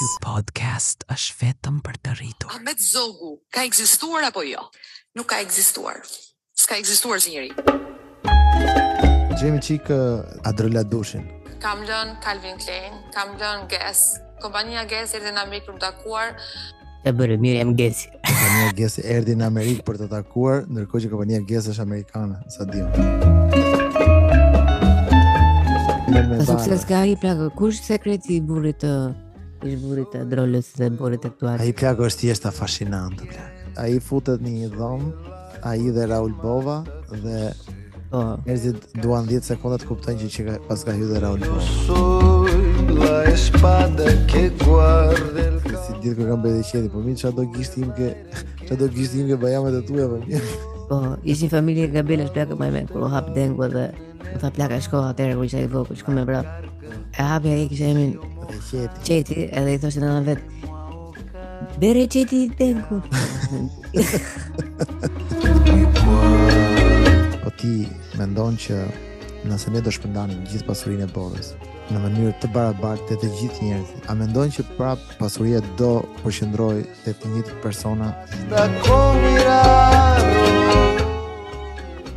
Ky podcast është vetëm për të rritur. Ahmet Zogu ka ekzistuar apo jo? Nuk ka ekzistuar. S'ka ekzistuar si njeri. Gjemi qikë Adroladushin. Kam lënë Calvin Klein, kam lënë Guess. Kompania Guess erdhi në Amerikë për të takuar. E bërë, Miriam Guess. Kompania Guess erdhi në Amerikë për të takuar, ndërkohë që kompania Guess është amerikane, sa dim. Sukses ka ai plakë. Kush sekreti i burrit të drolës dhe burrit aktual? Ai plakë është thjesht fascinante plakë. Ai futet në një dhomë, ai dhe Raul Bova dhe njerëzit duan 10 sekonda të kuptojnë që pas ka hyrë dhe Raul Bova. Si ditë kër kam bërë qeti, po mi qa do gishtim ke bajamet e tuja për mi. Po, ishin familje Gabelas plakë më me, kur u hap dengu dhe u tha plaka shko atëherë kur isha i vogël, shko me brap. E hapi ai kishte emrin Qeti, edhe i thoshte nëna vet. Bere Qeti dengu. Po ti mendon që nëse ne do shpërndanim gjithë pasurinë e botës në mënyrë të barabartë të gjithë njerëzit, a mendon që prap pasuria do përqendrojë te të njëjtët persona?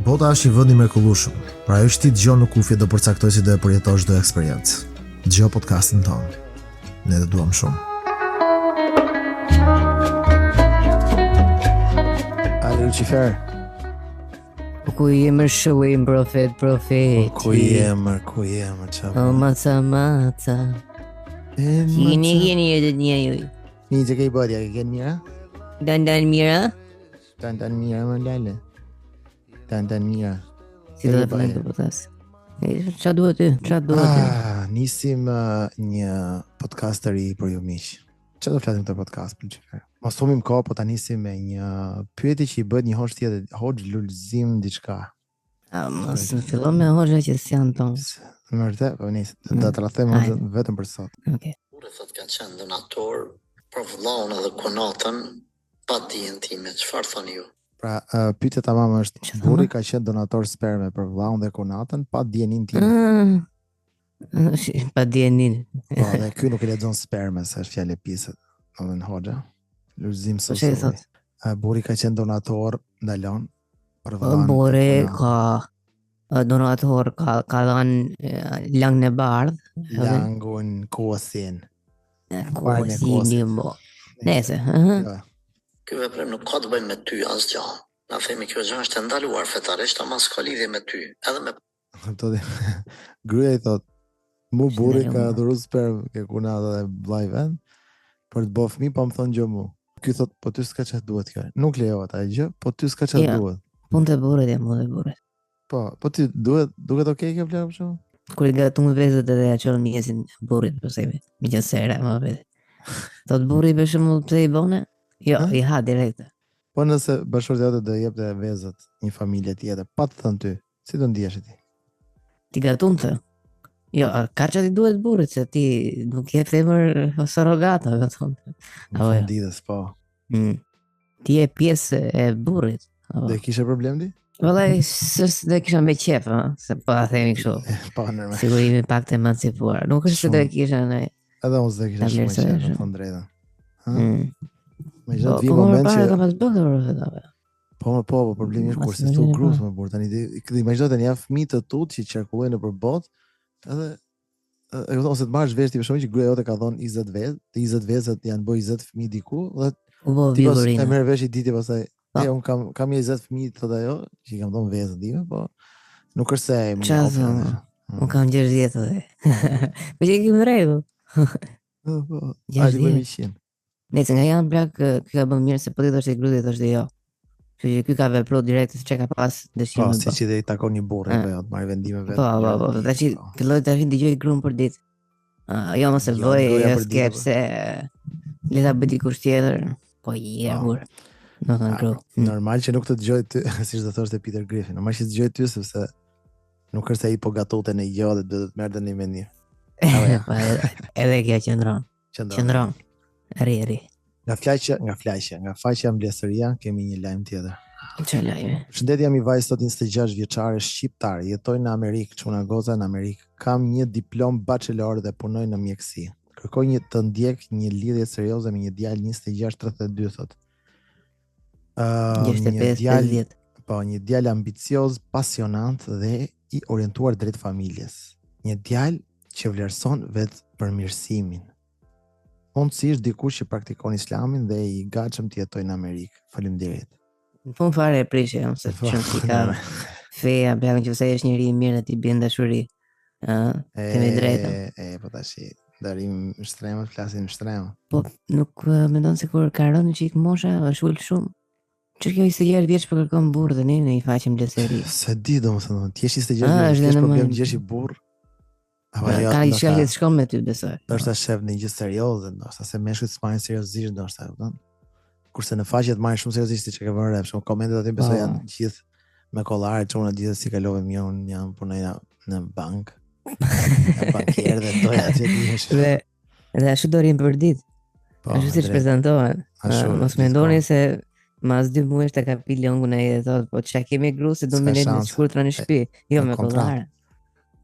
Bota është një vend i mrekullueshëm. Pra ajo që ti dëgjon në kufje do përcaktoj si do e përjetosh çdo eksperiencë. Dëgjoj podcastin tonë. Ne të duam shumë. Ale Lucifer. Ku jemër shëllim profeti. Ku jemër, qa. O maca. Gini e të një juj. Një që ke i bodja, ke mira? Dan mira? Dan mira, më lale. Dan mira. Si do të përnë të potas? Qa duhet ty? Nisim një podcaster i për ju miq. Qa do flasim këtë podcast për Lucifer? Mos humim kohë, po ta nisim me një pyetje që i bëhet një hoxh tjetër, hoxh Lulzim diçka. Mos në fillon me hoxha që s'janë tonë. Në vërtet, po nis, do ta them vetëm për sot. Okej. Kur thot ka qenë donator për vëllaun edhe konatën pa dijen time, çfarë thoni ju? Pra, pyetja tamam është, burri ka qenë donator sperme për vëllaun dhe konatën pa dijenin time. Pa dijenin. Po, dhe ky nuk e lexon sperme, se është fjalë pjesë, domethënë hoxha. Lulzim sot. Burri ka qenë donator, ndalon për vëllaun. Burri ka donator, ka dhënë langën e bardhë. Langun, kosin. Kosin, mo. Nese, Ky veprim nuk ka të bëjë me ty asgjë. Na themi kjo gjë është e ndaluar fetarisht, ama s'ka lidhje me ty, edhe me Gruaja i thot, mu burri ka dhuru sperm ke kunata dhe vllai vet për të bërë fëmijë, pa më thonë gjë mu. Ky thot, po ty s'ka çfarë duhet kjo. Nuk lejohet ai gjë, po ty s'ka çfarë duhet. Punë të burrit e mund e burrit. Po ti duhet okay kjo vlerë për shkak? Kur i gatum vezët edhe ja çon mjesin burrit për sebe. Miqësera më vetë. Thot burri për shembull pse i bone? Jo, i ha direkt. Po nëse bashkëshortja jote do jepte vezët një familje tjetër, pa të thënë ty, si do ndihesh ti? Ti gatum të? Jo, ka që ti duhet burrit, se ti nuk je femër surrogata, gatum. Apo ndidhes, po. Ti je pjesë e burrit. Dhe kishe problem ti? Vëllai, s'do kisha me qef, se po a themi kështu. Po normal. Sigurimi pak të emancipuar. Nuk është se do kisha ne. Edhe unë s'do kisha shumë qef, në fund drejtën. Me gjithë të vi Po moment para që... ka pas bëllë, Po, problemi është kur se stu grus më burë. Tani, imagino të një fëmijë të tut që qarkullojnë nëpër botë, edhe ose të marrësh vesh ti për shkak që gruaja jote ka dhënë 20 vezë, të 20 vezët janë bërë 20 fëmijë diku, dhe ti pas e merr vesh i ditë pastaj, un kam 20 fëmijë thotë ajo, që i kam dhënë vezën time, po nuk është se un kam 60 edhe. Po je në rregull. Po, ai më mishin. Nëse nga janë plak, ky ka bën mirë se po ti thoshte gruaja thoshte jo. Që ky ka vepruar direkt se çka ka pas dëshirë. Po, siç i takon një burrë apo jo, të marrë vendime vetë. Po, tash filloi të dëgjoj gruan për ditë. Jo mos e bëj, jo skepse. Le ta bëj dikush tjetër. Po burr. Do të ngro. Normal që nuk të dëgjoj ty, siç do thoshte Peter Griffin. Normal që të dëgjoj ty sepse nuk është se ai po gatote në jo dhe do të merrte në mendim. Edhe kjo qëndron. Ri. Nga faqja Mbledhëria kemi një lajm tjetër. Çfarë lajmi? Shëndetje, jam i vajzë sot 26 vjeçare shqiptare, jetoj në Amerikë, çuna goza në Amerikë. Kam një diplom bachelor dhe punoj në mjekësi. kërkoj të ndjek një lidhje serioze me një djalë 26-32 thot. Një djalë, po, një djalë ambicioz, pasionant dhe i orientuar drejt familjes. Një djalë që vlerëson vetë përmirësimin. Mundësisht dikush që praktikon islamin dhe i gatshëm të jetojë në Amerikë. Faleminderit. Në fund fare e prishë, se shumë si ka feja, bëjmë që se është njëri i mirë dhe ti bjen dashuri. Kemi drejtën. Po tash, darim shtremë, flasim shtremë. Po, nuk mendon se kur ka rënë çik mosha, është ul shumë. Që kjo 26 vjeç për kërkon burr dhe ne i faqim bleseri. Se di domethënë, ti je 26 vjeç, ke problem gjesh i burr. Ka i shkallë të shkon me ty, besoj. Ndoshta shef në gjë serioze, ndoshta se meshkujt s'marrin seriozisht, ndoshta, kupton? Kurse në faqet marrin shumë seriozisht që ke vënë rreth, komentet aty besoj janë gjithë me kollare, çuna gjithë si kalove mirë, unë jam punoj në bank. Në bankier dhe doja që dihesh. Dhe ashtu do rim për ditë. Ashtu siç prezantohen. Mos mendoni se mas 2 muajsh të ka pi lëngun ai dhe thotë, po çka kemi gru se do më lënë në shkurtra në shtëpi. Jo me kollare.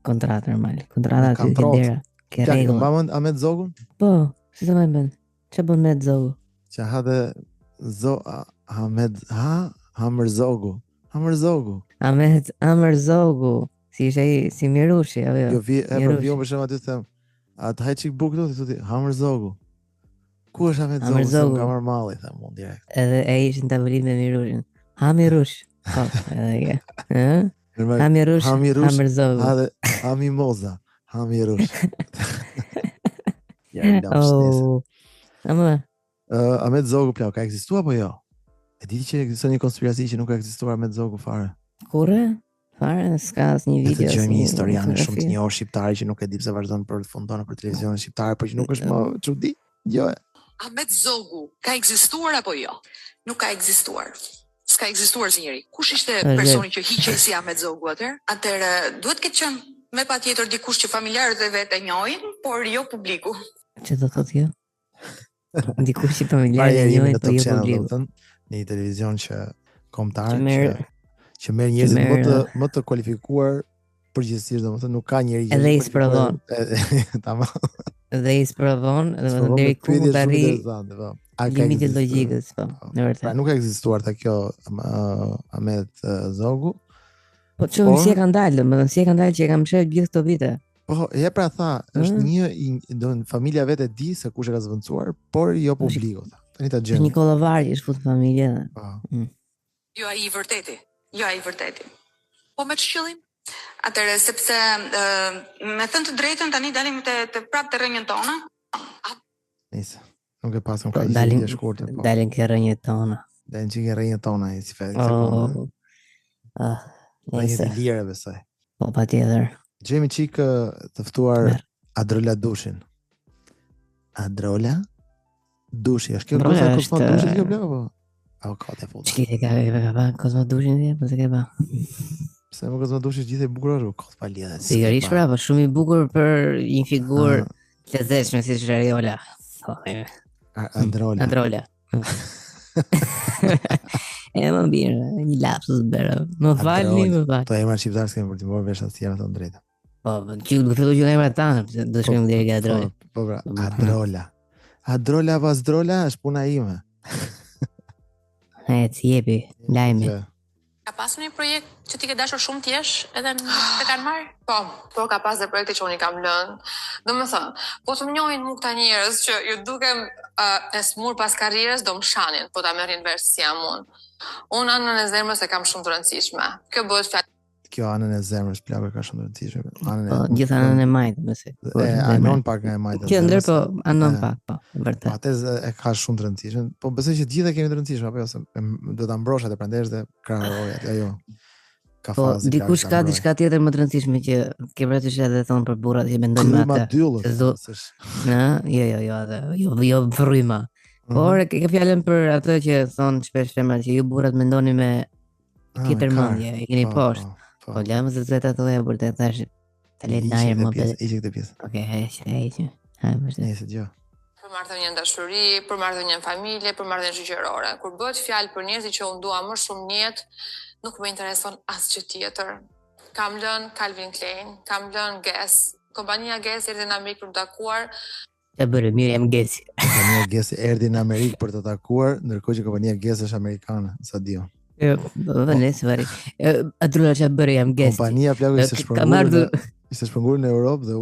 Kontratë normal. Kontrata aty ke dera. Ke rregull. Mbamën Ahmet Zogun? Po, si të më bën? Ç'a bën me Zogu? Që hadhe Ahmet Hamër Zogu. Ahmet Amër Zogu. Si ishte ai si Mirushi apo jo? Jo vi për shemb aty them. Atë haj çik bukë thotë Hamër Zogu. Ku është Ahmet Zogu? Ka marr malli them unë direkt. Edhe ai ishte në tavolinë me Mirushin. Ha Mirush. Po, edhe kjo. Hamirush, Hamër Zogu. Hamimoza, Hamirush. Ahmet Zogu plau, ka ekzistuar apo jo? E diti që ekziston një konspiraci që nuk ka ekzistuar Ahmet Zogu fare? Kurrë? Fare, s'ka asnjë video. Ne dëgjojmë një historian shumë të njohur shqiptar që nuk e di pse vazhdon për të funduar për televizionin shqiptar, por që nuk është më çudi. Jo. Ahmet Zogu ka ekzistuar apo jo? Nuk ka ekzistuar. S'ka ekzistuar si njëri. Kush ishte personi që hiqej si Ahmet Zogu atëherë? Atëherë duhet këtë qenë me patjetër dikush që familjarët e vet e njohin, por jo publiku. Ç'do të thotë kjo? Dikush që familjarët e njohin, por jo publiku. Në një televizion që kombëtar që merr njerëzit më të kualifikuar përgjithsisht, domethënë nuk ka njeri edhe i sprovon. Tamam. Dhe i sprovon, domethënë deri ku mund të arrijë. Limitet logjikës, po, në vërtetë. Pra nuk ka ekzistuar ta kjo Ahmet Zogu. Po çu si e kanë dalë, domethënë si e kanë dalë që e kanë mshël gjithë këto vite. Po, pra tha, është një familja vetë e di se kush e ka zvendçuar, por jo publiku. Tani ta gjejmë. Një kollavar që fut familje. Po. Jo ai i vërteti. Po me ç'qëllim? Atëherë sepse me thënë të drejtën tani dalim të prapë të rrënjën tonë. Nice. Nuk e pasëm ka një shkurtë. Dalin ke rrënjët tona. Dalin që ke rrënjët tona, si fe. Një të lirë, besoj. Po, pa tjetër. Gjemi qikë të ftuar Adrola Dushin. Adrola Dushi, është kjo kërsa Kosma Dushi t'ke bleo, po? A, ka të futa. Qlite ka Kosma Dushin t'ke, po se ke ba. Pse më Kosma Dushi gjithë e bukur është, ka të pa lidhe. Sigurisht pra, po shumë i bukur për një figurë të zeshme si Shariola. Androla. E më mirë, një lapsus bërë. Më falni, më falni. To emra shqiptarë s'kemë për t'i morë vesh asë tjera të drejta. Po, që du fillu që emra tanë, do shkëm dhe ke Adrola. Po, pra, Adrola. Adrola pas drola është puna ime. E, të jepi, lajme. Ka pasur një projekt që ti ke dashur shumë t'jesh edhe të kanë marrë? Po ka pas dhe projekte që unë i kam lënë. Do më thënë, po të më njohin mu këta njerëz që ju dukem e smur pas karrierës, do më shanin, po ta merrin vesh si jam unë. Unë anën e zemrës e kam shumë të rëndësishme. Kjo bëhet fjalë. Kjo anën e zemrës plakë ka shumë të rëndësishme. Po, gjithë anën e majtë, mëse. Anon pak nga e majtë. Kjo ndër, po, anon pak, po, vërtet. Po, atës e ka shumë të rëndësishme. Po, besoj që gjithë e kemi të rëndësishme, apo jo, se do të ambroshat e prandesh dhe krahërojat, ajo. Po, dikush ka diçka tjetër më të rëndësishme që ke vërtetë edhe thonë për burrat që mendojnë me atë. Jo fryma. Por ke fjalën për atë që thon shpesh femrat që ju burrat mendoni me kitërmendje, i keni poshtë. Po lëmë se zeta thoya për të thash ta le ndajë më bëj. Ishte këtë pjesë. Okej, heq. Ha, vazhdo. Nëse gjë. Për marrëdhënie dashuri, për marrëdhënie familje, për marrëdhënie shoqërore. Kur bëhet fjalë për njerëzit që unë dua më shumë në jetë, nuk më intereson asgjë tjetër. Kam lënë Calvin Klein, kam lënë Guess. Kompania Guess erdhi në Amerikë për të takuar Ç'a bëre, mirë jam Gesi. Kompania Gesi erdhi në Amerikë për të takuar, ndërkohë që kompania Gesi është amerikane, sa dio. Nëse vari. Adrula ç'a bëre jam Gesi. Kompania plagu ishte shpërngurë në Europë dhe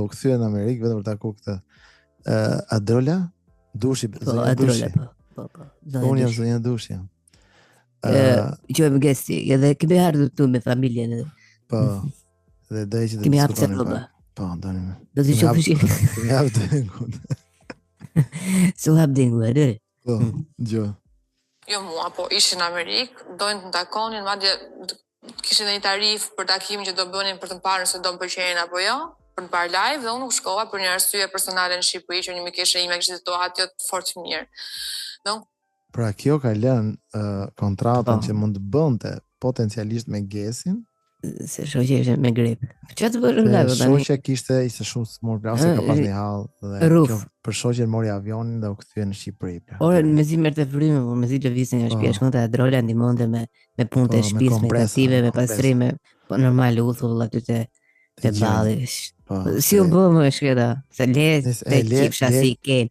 u kthye në Amerikë vetëm për të takuar këtë. Adrola Dushi. Adrola po. Unë jam zonja Dushi. Qëmë Gesi, edhe kemi ardhur këtu me familjen. Po. Dhe do që të kemi hapë se po, doni më. Do të shohësh. Kemi hapë dengun. Su hap dengu, a dëre? Po, gjo. Jo mua, po ishin në Amerikë, dojnë të takonin, madje kishin një tarif për takimin që do bënin për të parë se do më pëlqenin apo jo, për të parë live, dhe unë nuk shkova për një arsye personale në Shqipëri që një mikeshe ime kishte situatë fort mirë. Pra kjo ka lënë kontratën që mund të bënte potencialisht me Gesin. Se shoqja ishte me grip. Çfarë të bëre live tani? Shoqja ishte shumë smur se ka pas një hall dhe kjo për shoqjen mori avionin dhe u kthye në Shqipëri. Ora mezi merrte frymë, por mezi lëvizte nga shtëpia, shkonte Adrola ndihmonte me punë të shtëpisë, me aktive, me pastrime, po normal uthull aty te balli. Si u bë më shkëta? Se le te kipsha si ken.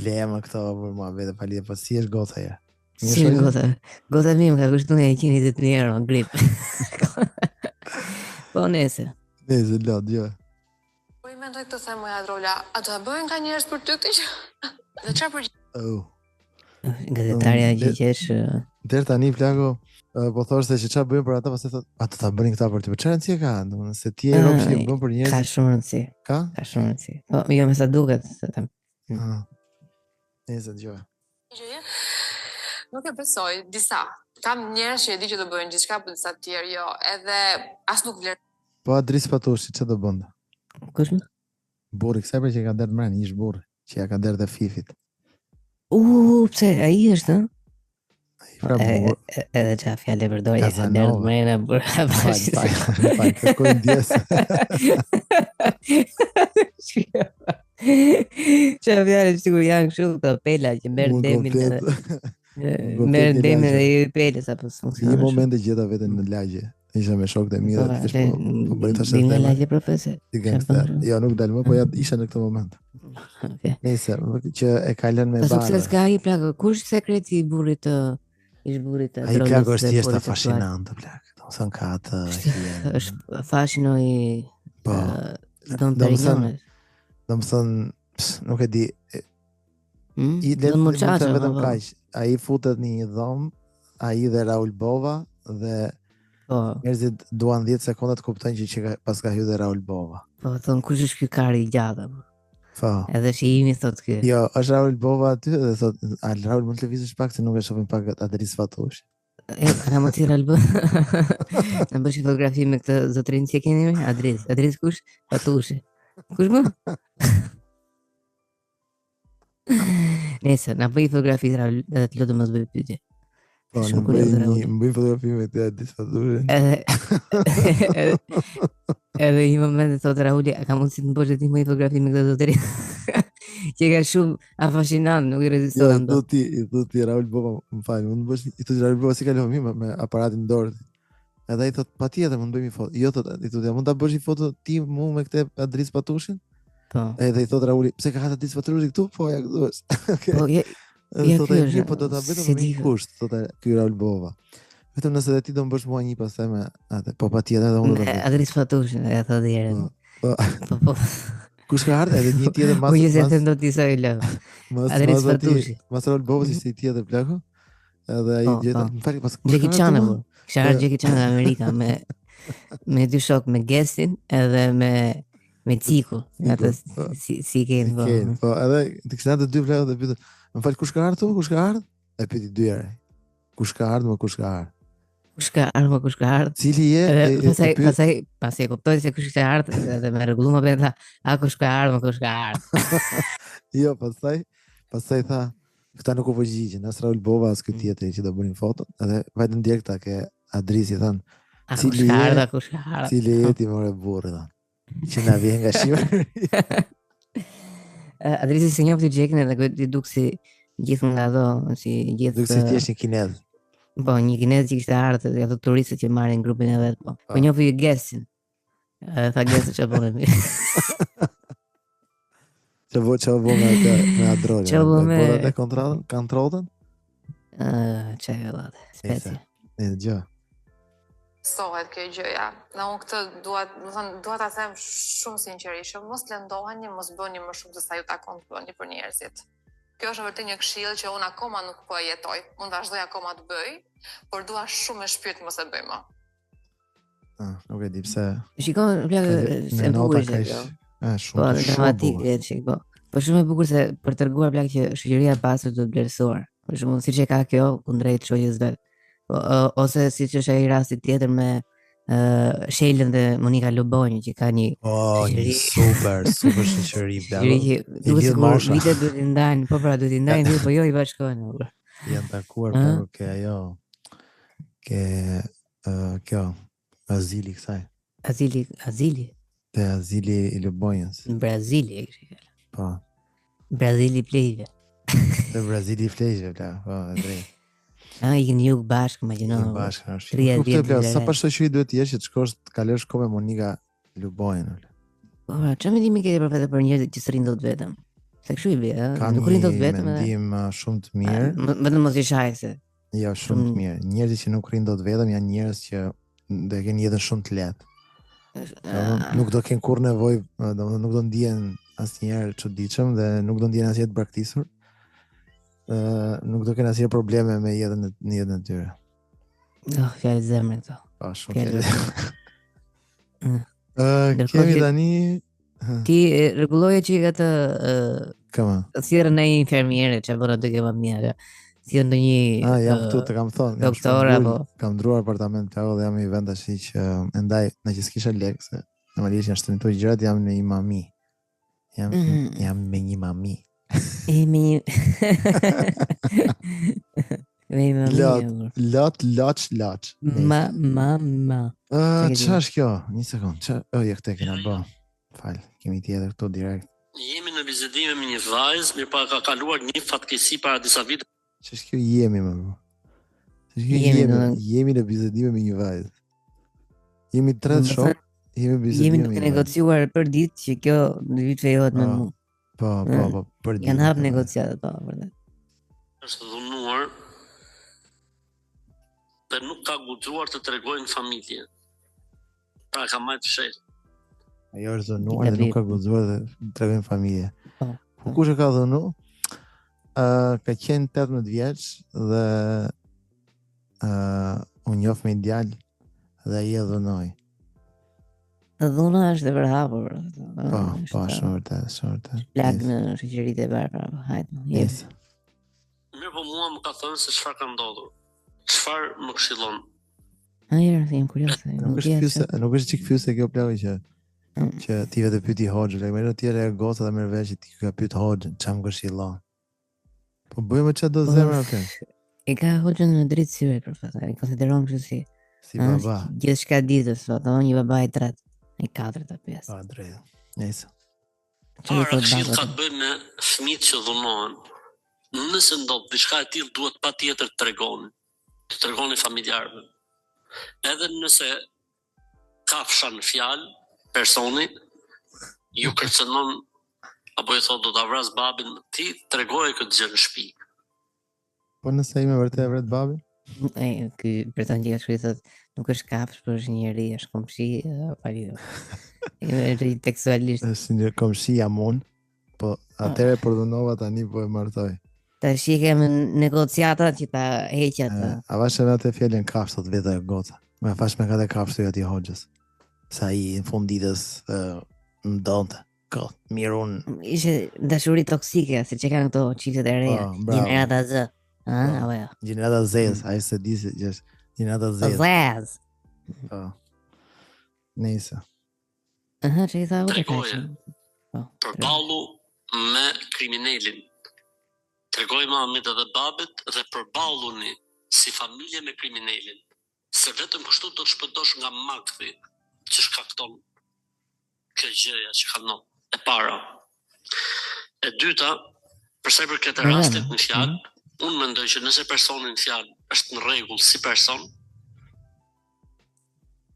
Le më këto për mua vetë palidhe, po si është gota ja. Si gota mim ka kushtuar 120 euro në grip. Po nëse lot, jo. Po I mendoj të them moja Adrola, a do ta bëjnë ka njerëz për ty këtë që? Dhe çfarë për gazetarja gjigjesh. Der tani plago po thoshte se çfarë bëjnë për ata, pastaj thotë, a do ta bënin këta për ty? Çfarë rëndësie ka? Domethënë se ti e rob që bën për njerëz. Ka shumë rëndësi. Ka shumë rëndësi. Po jo më sa duket, se them. Nëse dëgjoj. Nuk e besoj, disa. Kam njerëz që e di që do bëjnë gjithçka, por disa të tjerë jo, edhe as nuk vlerë. Po Adris Patushi çfarë do bënte? Kush më? Burri, kësaj për që ka derë mërën, ish burri, që ja ka derë dhe Fifit. Pse, a i është, edhe qa fjallë e përdoj, ja ka derë mërën e burra bashkë. Faj, kërkoj ndjesë. Qa fjallë që kur janë këshu të pela që mërë demin mërë demin dhe i pele sa për së funksionë. Një moment e gjeta vetën në lagje. Isha me shok dhe mi dhe po bëjnë të shëtë dhe lagje profesor. Jo, nuk dalë më, po isha në këtë moment. Nëse, që e kalën me barë. Pa sukses ka i plakë, kush sekreti i burit të drogës? A i plakë është jeshtë fascinantë, plakë. Do më thënë ka të hien. është fascino i Don Perignones. Do më thënë, nuk e di, do më qaqa, vetëm kaq. A i futet një dhomë, a i dhe Raul Bova, dhe njerëzit duan 10 sekonda të kuptojnë që pas ka hyrë dhe Raul Bova. Po, thonë, kush është ky kari i gjatë? Po. Edhe që imi thot ky. Jo, është Raul Bova aty dhe thot, a Raul mund të lëvizësh pak se nuk e shohim pak Adris Patushi. Ka më tira Raul Bova. Në bësh fotografi me këtë zotrin që keni me? Adris kush? Patushi. Kush më? Nëse, na bëj fotografi Raul edhe të lutem mos bëj pyetje. Po, në bëjmë fotografi me të Adris Patushi. Edhe një moment e thotë Rauli, a ka mundësi të më bësh ti më fotografi me këtë zotërin? Që ka shumë afashinant, nuk i rezistova ndo. Do ti Raul Bova, më falë, mund të bësh, i thotë Raul Bova si ka lëvë mi me aparatin dorë. Edhe ai thotë, patjetër mund të bëjmë foto. Jo thotë, i thotë, mund ta bësh një foto ti mu me këtë Adris Patushin? Po. Edhe i thotë Rauli, pse ka Adris Patushi këtu? Po ja këtu është. Po, thotë, po do ta bëjmë me kusht, thotë ky Raul Bova. Vetëm nëse dhe ti do më bësh mua një pastaj me atë, po patjetër edhe unë do ta bëj. Adris Patushin, e thotë dherën. Po. Kush ka ardhur edhe një tjetër mas. Po je se them do të isoj lë. Adris Patushi. Mas Raul Bova ishte i tjetër plako. Edhe ai gjeta, më fal pas. Jackie Chan apo? Kisha ardhur Jackie Chan në Amerikë me dy shok, me Gesin edhe me Ciku. Atë si ken po. Po, edhe të kisha të dy plako dhe pyetën, më fal kush ka ardhur? Kush ka ardhur? E pyeti dy herë. Kush ka ardhur? Kush ka ardhur? Kush ka ardhur? Cili je? Pastaj kuptoi se kush ka ardhur dhe me rregullum apo tha, a kush ka ardhur, kush ka ardhur. Jo, pastaj tha, këta nuk u përgjigjen, as Raul Bova as ky tjetri që do bënin foto, edhe vajtën direkt ta ke Adrisi thën. Kush ka ardhur? Cili je ti more burrë thën. Që na vjen nga Shqipëria. Adrisi se njofti Jackin edhe ti duk si gjithë nga ato, si gjithë. Duk si ti je një kinez. Po, një kinez që kishte ardhur te ato turistët që marrin grupin e vet, po. Po njofi Gesin. Tha Gesi çfarë bën mi. Çfarë vë me Adrolën? Çfarë vë me- Bota te kontrollën? Çaj vëllate, specie. Gjë. Sohet kjo gjëja. Dhe unë këtë dua ta them shumë sinqerisht, mos lëndoheni, mos bëni më shumë se sa ju takon të bëni për njerëzit. Kjo është vërtet një këshill që unë akoma nuk po e jetoj. Unë vazhdoj akoma të bëj, por dua shumë me shpirt mos e bëj më. Nuk e di pse. Shikon, plak, se bukur ishte kjo. Shumë Po, shumë dramatik, bukur. çik, po. Po shumë e bukur se për treguar plak që shoqëria e pastër do të vlerësuar. Për shembull, siç e ka kjo kundrejt shoqës vet. Ose siç është ai rasti tjetër me Shelën dhe Monika Lubonjë që ka një Një super shoqëri shoqëri që duhet sikur vitet duhet i ndajnë, po pra duhet i ndajnë vitet, po jo i bashkojnë. Janë takuar për ke ajo. Kjo azili kësaj. Azili. Te azili i Lubonjës. Në Brazili e kështë. Po. Brazili plejve. Te Brazili i fleqve, po, e drejt. I në jug bashkë, imagjino. Bashkë është. 30 vjet. Sa pa shoqëri duhet të jesh që të shkosh të kalosh kohë me Monika Lubonjën. Po, çfarë mendimi ke për njerëz që s'rrin dot vetëm? Se kështu i bie, ëh, nuk rrin dot vetëm. Ka një mendim shumë të mirë. Vetëm mos i shaj se. Jo, shumë të mirë. Njerëzit që nuk rrin dot vetëm janë njerëz që do të kenë jetën shumë të lehtë. Nuk do kenë kurrë nevojë, domethënë nuk do ndihen asnjëherë çuditshëm dhe nuk do ndihen asnjëherë të braktisur. Nuk do kenë asnjë probleme me jetën e tyre. Fjalë zemre këto. Po, shumë. Kemi tani ti rregulloje që atë këma. Thirrën ai infermiere, çfarë bëra të ke më mirë. Si ndonjë jam këtu të kam thonë. Doktor apo kam ndruar apartament plagë dhe jam i vend tash që ndaj në që s'kisha lek se normalisht janë shtrënituar gjërat, jam në një mami. Jam me një mami. Lot. Ma. Çfarë është kjo? Një sekond. Je këtë kena bë. Fal, kemi tjetër këtu direkt. Jemi në bisedime me një vajzë, mirë pa ka kaluar një fatkeqësi para disa vite. Ç'është kjo jemi më? Jemi në bisedime me një vajzë. Jemi tre shok. Jemi duke negociuar për ditë që kjo në vit fejohet me mua. Po, për ditë. Janë hap negociatat, po, vërtet. Është dhunuar dhe nuk ka guxuar të tregojë në familje. Pra ka marrë fsheht. Ajo është dhunuar dhe nuk ka guxuar të tregojë në familje. Po kush e ka dhunu? Ka qenë 18 vjeç dhe u njoh me djalë dhe ai e dhunoi. Dhuna është e përhapur. Po, shumë vërtet. Plag në shoqëritë e barbara, hajde. Yes. Mirë, po mua më ka thënë se çfarë ka ndodhur. Çfarë më këshillon? Jam kurioz. Nuk është çik fyse kjo plagë që ti vetë pyeti Hoxhën, më në tjetër e goca dhe merr vesh që ti ka pyet Hoxhën, çfarë më këshillon. Po bëjmë çfarë do zemra okay. E ka Hoxhën në drejtë syre profesor. E konsideron kështu si baba. Gjithçka ditës sot, një baba i tretë, i katërt apo pesë. Po drejt. Nice. Këshill ka të bëjë me fëmijët që dhunohen. Nëse ndodh diçka e tillë duhet patjetër të tregoni familjarëve. Edhe nëse ka fshan fjalë personi ju kërcënon apo i thotë do ta vras babin, ti tregoje këtë gjë në shtëpi. Po nëse ai më vërtet vret babin? Ky person që ka thotë nuk është kafsh, por është njeri, është komshi, pali. Është tekstualisht. Është një komshi jamon, po atëre për dhunova tani po e martoj. Tash i kemi negociatat që ta heqja atë. A vashë me atë fjalën kafsh sot vetë goca. Më fash me këtë kafsh të aty Hoxhës. Sa i në fund ditës ndonte. Mirun. Ishte dashuri toksike, siç e kanë këto çiftet e reja. Gjenerata Z. Apo jo. Gjenerata Z, ai se di se është Gjenerata Z. Zez. Po. Nice. Çe i tha u tregoje. Përballu me kriminalin. Tregoj mamit edhe babit dhe përballuni si familje me kriminalin. Se vetëm kështu do të shpëtosh nga makthi që shkakton kjo gjëja që ka ndodhur. E para. E dyta, përsa i përket rastit në fjalë, unë mendoj që nëse personi në fjalë është në rregull si person,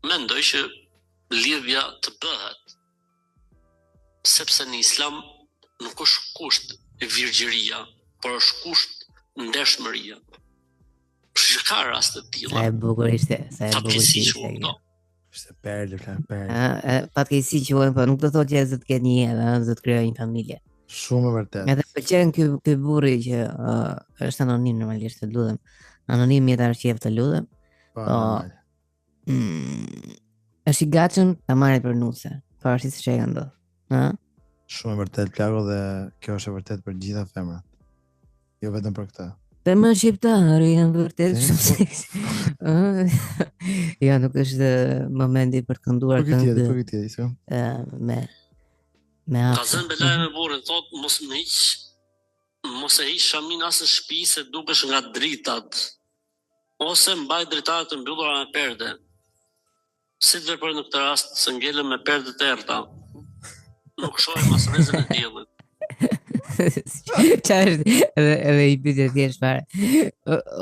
mendoj që lidhja të bëhet. Sepse në Islam nuk është kusht virgjëria, por është kusht ndershmëria. Që ka raste të tilla. Sa e bukur ishte, sa e bukur Fatkeqësi ishte. quhen këto. Ishte perle, perle. Fatkeqësi quhen, po nuk do thotë që zot ketë një jetë, zot krijoj një familje. Shumë e vërtet. Edhe pëlqen ky burri që është anonim normalisht të ludhem. Anonim jetar qef të ludhem. Po. Është i gatshëm ta marrë për nuse. Pavarësisht se çka ka ndodhur. Ha? Shumë e vërtet Plago dhe kjo është e vërtet për gjitha femrat. Jo vetëm për këtë. Të më shqiptarë janë vërtet shumë seksi. Ja, nuk është momenti për të kënduar këngë. Për këtë tjetër, me Ka zënë Belaj me burrin, thot mos e hiq shamin as në shtëpi se dukesh nga dritat. Ose mbaj dritaret të mbyllura me perde. Si të vepër në këtë rast se ngelem me perde të errta. Nuk shohim as rrezën e diellit. Qa është edhe i pyetje thjesht fare.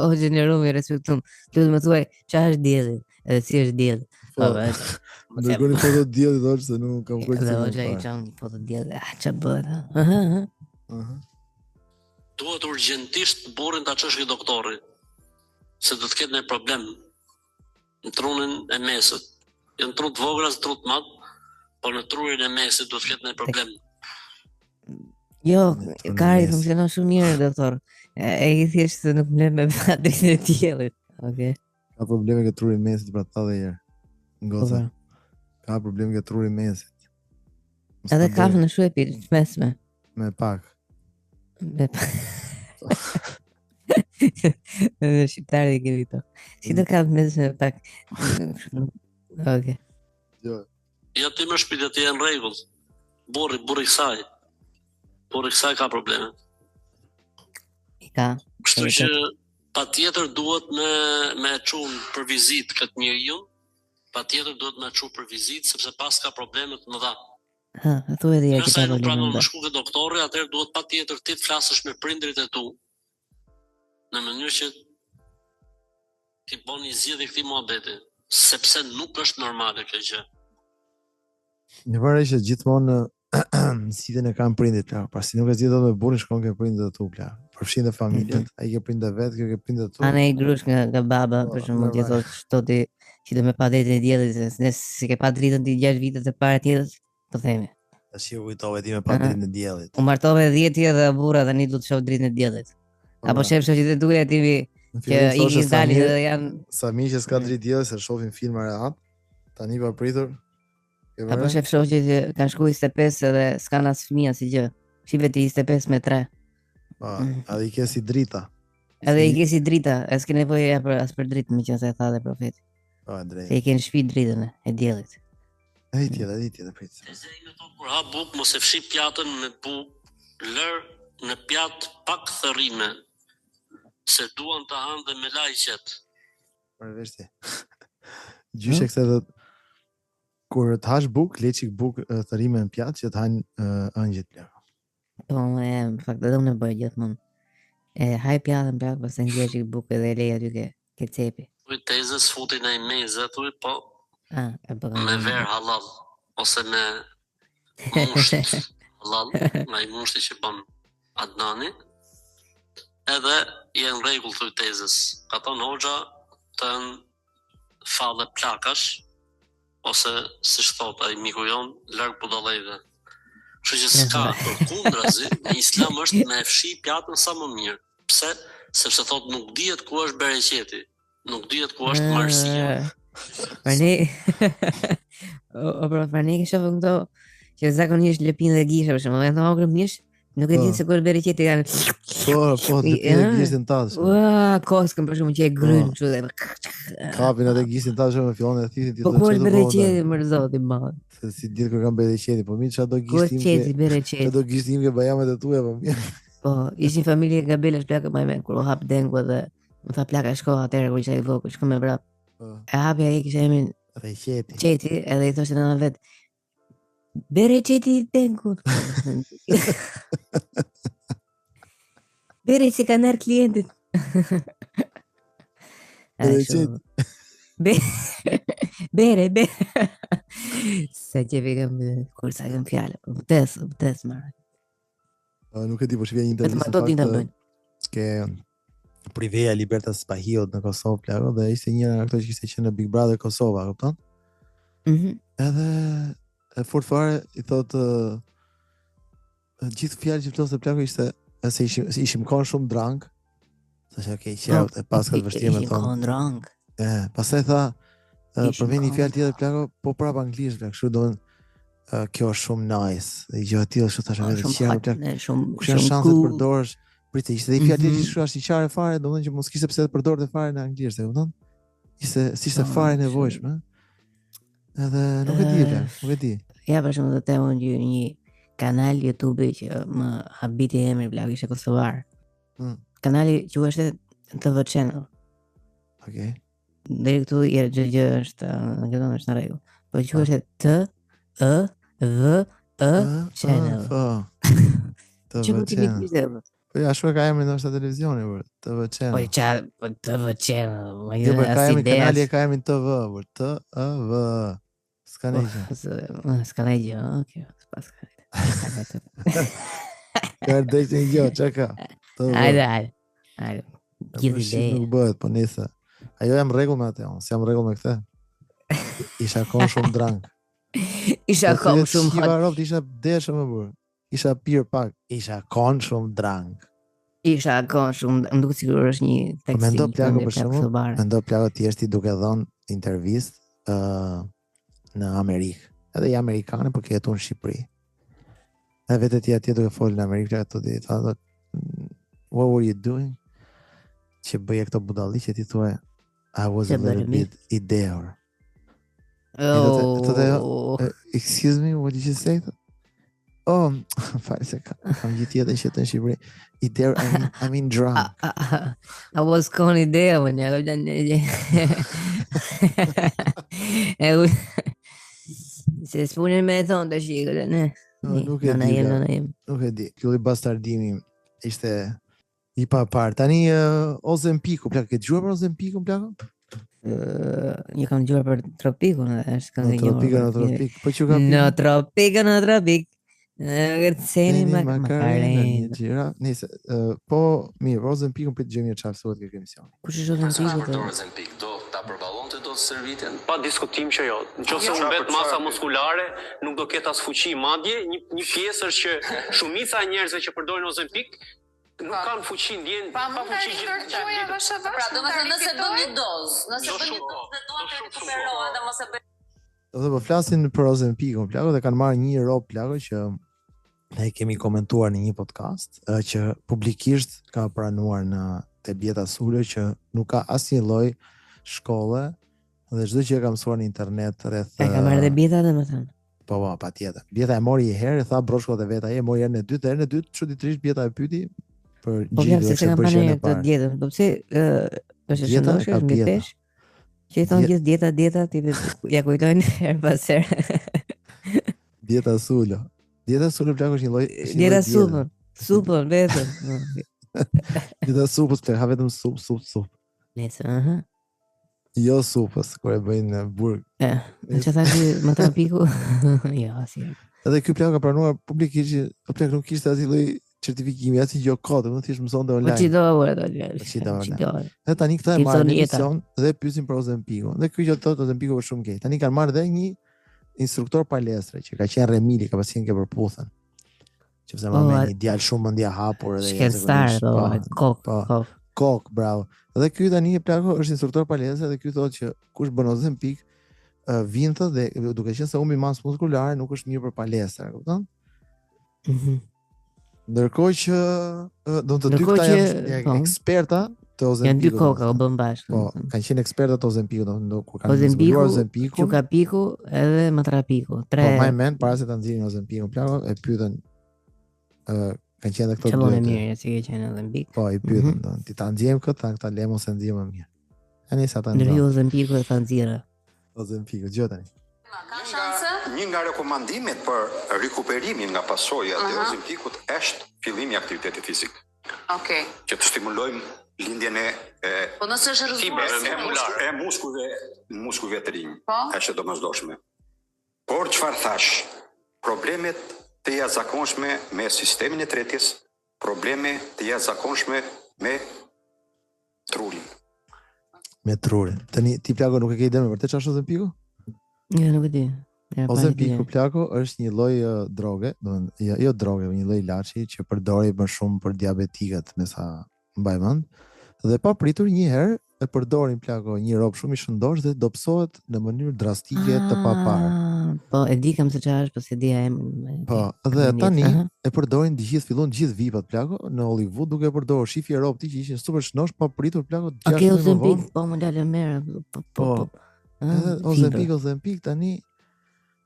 O gjenerum i respektum, të më thuaj qa është dielli, edhe si është dielli. Po, më dërgoni foto të diellit thosh se nuk kam kujtë. Edhe hoxha i çon foto të diellit. Ç'a bëhet? Duhet urgjentisht burrin ta çosh ke doktori. Se do të ketë një problem në trunin e mesit. Jo në trut vogla, në trut madh, po në trurin e mesit do të ketë një problem. Jo, kari funksionon shumë mirë, doktor. E i thjesht se nuk mlen me batrin e diellit. Okej. Ka probleme ke truri mesit për ta dhe herë. Ngoza. Ka probleme ke truri mesit. Edhe kafë në shuepi, mesme. Me pak. Me pak. Në shqiptarë i kemi to. Si do kafë mesme me pak? Okej. Jo. Ja ti më shpite ti e në rregull. Burri kësaj. Burri kësaj ka probleme. I ka. Kështu që patjetër duhet me çun për vizitë këtë njeriu. Patjetër duhet me çu për vizitë sepse pas ka probleme të mëdha. Thuaj edhe ja që ka probleme. probleme. Nëse shku ke doktori, atëherë duhet patjetër ti të flasësh me prindrit e tu. Në mënyrë që ti bëni zgjedhje këtij muhabeti, sepse nuk është normale kjo gjë. Në varë që gjithmonë mësitën e kanë prindit, pasi nuk e zgjidh dot me burrin, shkon ke prindët e tu, përfshin dhe familjet, ai ke prindë vet, kjo ke prindë e tu. Ana i grush nga baba, për shembull, ti thotë shtoti që do me pa drejtën e diellit, se si ke pa dritën ti 6 vitet e para tjetër, po themi. Tash u kujtove ti me pa dritën e diellit. U martove 10 vjet dhe burra tani do të shoh dritën e diellit. Apo shef shoqjet e tuaja ti që i dalin dhe janë sa mirë që s'ka dritë diellit se shohin filma rehat. Tani pa pritur. Apo shef shoqjet që kanë shku 25 edhe s'kan as fëmijë si gjë. Shive ti 25 me 3. Po, edhe i ke si drita. Edhe i ke si drita, s'ke nevojë as për dritë, meqense e tha dhe profeti. Po, drejt. Se i ke në shtëpi dritën e diellit. Ai tjetër prit. Nëse ai me thonë kur ha buk mos e fshi pjatën me buk, lër në pjatë pak thërrime, se duan të hanë dhe me lajqet. Për veshti. Gjyshe këse dhe kur të hash buk, le qik buk thërrime në pjatë që të hanë ëngjit plako. Po, në fakt edhe unë e bëj gjithmonë. E haj pjatën plako, pas e ngjesh qik buk edhe lej aty ke cepi. Thuj tezës futi në i meze, thuj po me ver halal, ose me musht halal, nga i mushti që bën Adnani, edhe i në rregull thuj tezës. Ka thonë hoxha të në falle plakash, ose si thot ai miku jon, larg budallëve. Kështu që s'ka përkundrazi, në islam është me fshi pjatën sa më mirë. Pse? Sepse thot nuk dihet ku është bereqeti, nuk dihet ku është marrësia. Pra ne kisha vënë këto që zakonisht lëpin dhe gisha, për shembull, janë ogrë mish, nuk e din se ku është bereqeti kanë. Po, lëpin dhe gishtin tash. Koskën për shembull që e gryn kështu dhe kapin atë gishtin tash me fillon e thitin ti. Po ku është bereqeti më zoti më. Se si dihet kur kanë bereqeti, po mirë çado gishtin. Ku është bereqeti? Çado gishtin ke bajamet e tua, po mirë. Po, ishin familje Gabelash plaka më me kur u hap dengu dhe më tha plaka shko atëherë kur isha i vogël, shko me vrap. E hapi ai kishte emrin Reqeti. Qeti, edhe i thoshte nëna vet. Bere qeti dengu. Bere si kanë ardhur klientit. Bere. Sa që vikëm kur sa këm fjallë. Vdes marë. Nuk e di, po shvija një intervistë Vetëm ato din ta bëjnë. Ke Priveja Libertas Spahiot në Kosovë plako dhe ishte njëra nga ato që ishte qenë në Big Brother Kosova, kupton? Edhe e fort fare i thotë gjithë fjalë që flasë plako ishte se ishim kanë shumë drang. Thashë okay, qerat e paska të vështirë me thonë. Kanë drang. Pastaj tha për një fjalë tjetër plako, po prap anglisht plako, kështu do kjo është shumë nice. Dhe gjë tillë kështu thashë vetë qerat plako. Kush ka shanse të përdorësh? Pritë, ishte dhe i fjalë që shkruash i qarë fare, domethënë që mos kishte pse të përdorte fare në anglisht, e kupton? Ishte fare nevojshme. Edhe nuk e di plako, nuk e di. Ja për shembull të them një kanal YouTube që më habiti emri plako ishte kosovar. Kanali quhej TV Channel. Okej. Deri këtu gjë është, është në rregull. Po quhej TV Channel. TV Channel. Po ja, shkoj ka emrin ndoshta televizioni për TV Channel. Po TV Channel. Jo, për ka emrin kanali ka emrin TV, për TV. S'ka ne gjë. S'ka ne gjë, okay. Pas ka. Ka dëshë një gjë, çka? Hajde. Gjithë ide. Nuk bëhet, po nisa. Ajo jam rregull me atë, unë jam rregull me këtë. Isha kon shumë drang. Isha kon shumë hot. Varov isha deshë më burr. Isha pir pak. Isha kon shumë drang. Isha kon shumë, më duket sikur është një tekst. Mendo plako për shembull. Mendo plako ti je duke dhënë intervistë në Amerikë. Edhe i amerikanë për këtë jeton në Shqipëri. Edhe vetë ti atje duke folë në Amerikë, ato ti thotë what were you doing? Që bëje këto budalli që ti thua I was a little bit ideor. Excuse me, what did you say? Fare se kam gjithë jetën që të në Shqipëri. Ideor, I mean drunk. I was con idea when I se spunin me e thonë të shikët, ne? Nuk e di. Kjulli bastardimi ishte i pa parë. Tani Ozempiku, plak, ke dëgjuar për Ozempikun, plak? Një kam dëgjuar për Tropikun, është në Tropik. Po që ka pikë? Në Tropik. Gërceni Makarena. Nise, po mirë, Ozempikun për të gjemi e qafësot këtë emision. Kush është Ozempik? Ozempik do ta përballonte dot servitin? Pa diskutim që jo. Nëse unë mbet masa muskulare, nuk do ketë as fuqi, madje një pjesë është që shumica e njerëzve që përdorin Ozempik nuk kanë fuqi, ndjen pa fuqi gjithë. Pra, domethënë nëse bën një dozë, nëse bën një dozë dhe duan të rikuperohen dhe mos e bëjnë. Edhe po flasin për Ozempikun, plako, dhe kanë marrë një rob plako që ne kemi komentuar në një podcast, që publikisht ka pranuar në te Bjeta Sulë që nuk ka asnjë lloj shkolle dhe çdo gjë ka mësuar në internet rreth. E ka marrë dhe Bjeta domethënë. Po, patjetër. Bjeta e mori një herë, tha broshkot e vet ai, e mori herën e dytë, çuditërisht Bjeta e pyeti për gjithë që kanë parë të dietën. Po pse është shëndoshë me pesh? Që i thonë gjithë dieta ti ja kujtojnë her pas herë. Dieta Sulë. Dieta Sulë plako është një lloj. Dieta supën vetëm. Dieta supës plak, ha vetëm supë. Nëse, Jo supës, kur e bëjnë në burg. Që tha që më trapiku? Jo, asnjë. Edhe ky plak ka pranuar publikisht, plak nuk kishte asnjë lloj certifikimi, asnjë gjë kodë, më thjesht mësonte online. Dhe tani këta e marrin në emision dhe pyesin për Ozempikun. Dhe ky që thotë Ozempiku është shumë keq. Tani kanë marrë dhe një instruktor palestre që ka qenë Remili, ka pasur ke përputhen. Që pse më një djalë shumë mendja hapur dhe shkencëtar, kok, bravo. Dhe ky tani plako është instruktor palestre dhe ky thotë që kush bën Ozempik vjen thotë dhe duke qenë se humbi masë muskulare nuk është mirë për palestër, kupton? Ndërkohë që do të dy këta janë eksperta të Ozempikut. Janë dy koka u bën bashkë. Po, kanë qenë eksperta të Ozempikut, kur kanë zbuluar Ozempikun, Çukapiku edhe Matrapiku. Tre. Po, më men para se ta nxjerrin Ozempikun, plako e pyetën kanë qenë këto dy. Çfarë mirë, si ke qenë Ozempik? Po, i pyetën, ti ta nxjerrim këtë, ta lëm ose nxjerrim më mirë. Tani sa ta nxjerrim. Në Ozempiku e ta nxjerrë. Ozempiku, gjë tani. Një nga rekomandimet për rikuperimin nga pasojat e Ozempikut është fillimi i aktivitetit fizik. Okej. Që të stimulojmë lindjen e po nëse është rrezuar e muskujve të rinj. Është domosdoshme. Por çfarë thash? Problemet të jashtëzakonshme me sistemin e tretjes, probleme të jashtëzakonshme me trurin. Me trurin. Tani ti plako nuk e ke ide me vërtet çfarë është Ozempiku? Jo, nuk e di. Ozempiku plako është një lloj droge, domethënë jo droge, një lloj ilaçi që përdori më shumë për diabetikët, me sa mbaj mend. Dhe pa pritur një herë e përdorin plako një rob shumë i shëndosh dhe dobësohet në mënyrë drastike të paparë. Po, e di kam se çfarë është, po se dia emrin. Po, dhe tani e përdorin fillon gjithë vipat plako në Hollywood duke e përdorur shifje rob ti që ishin super shëndosh pa pritur plako 6 muaj. Ozempik, po më dalë merë. Po. Ozempik tani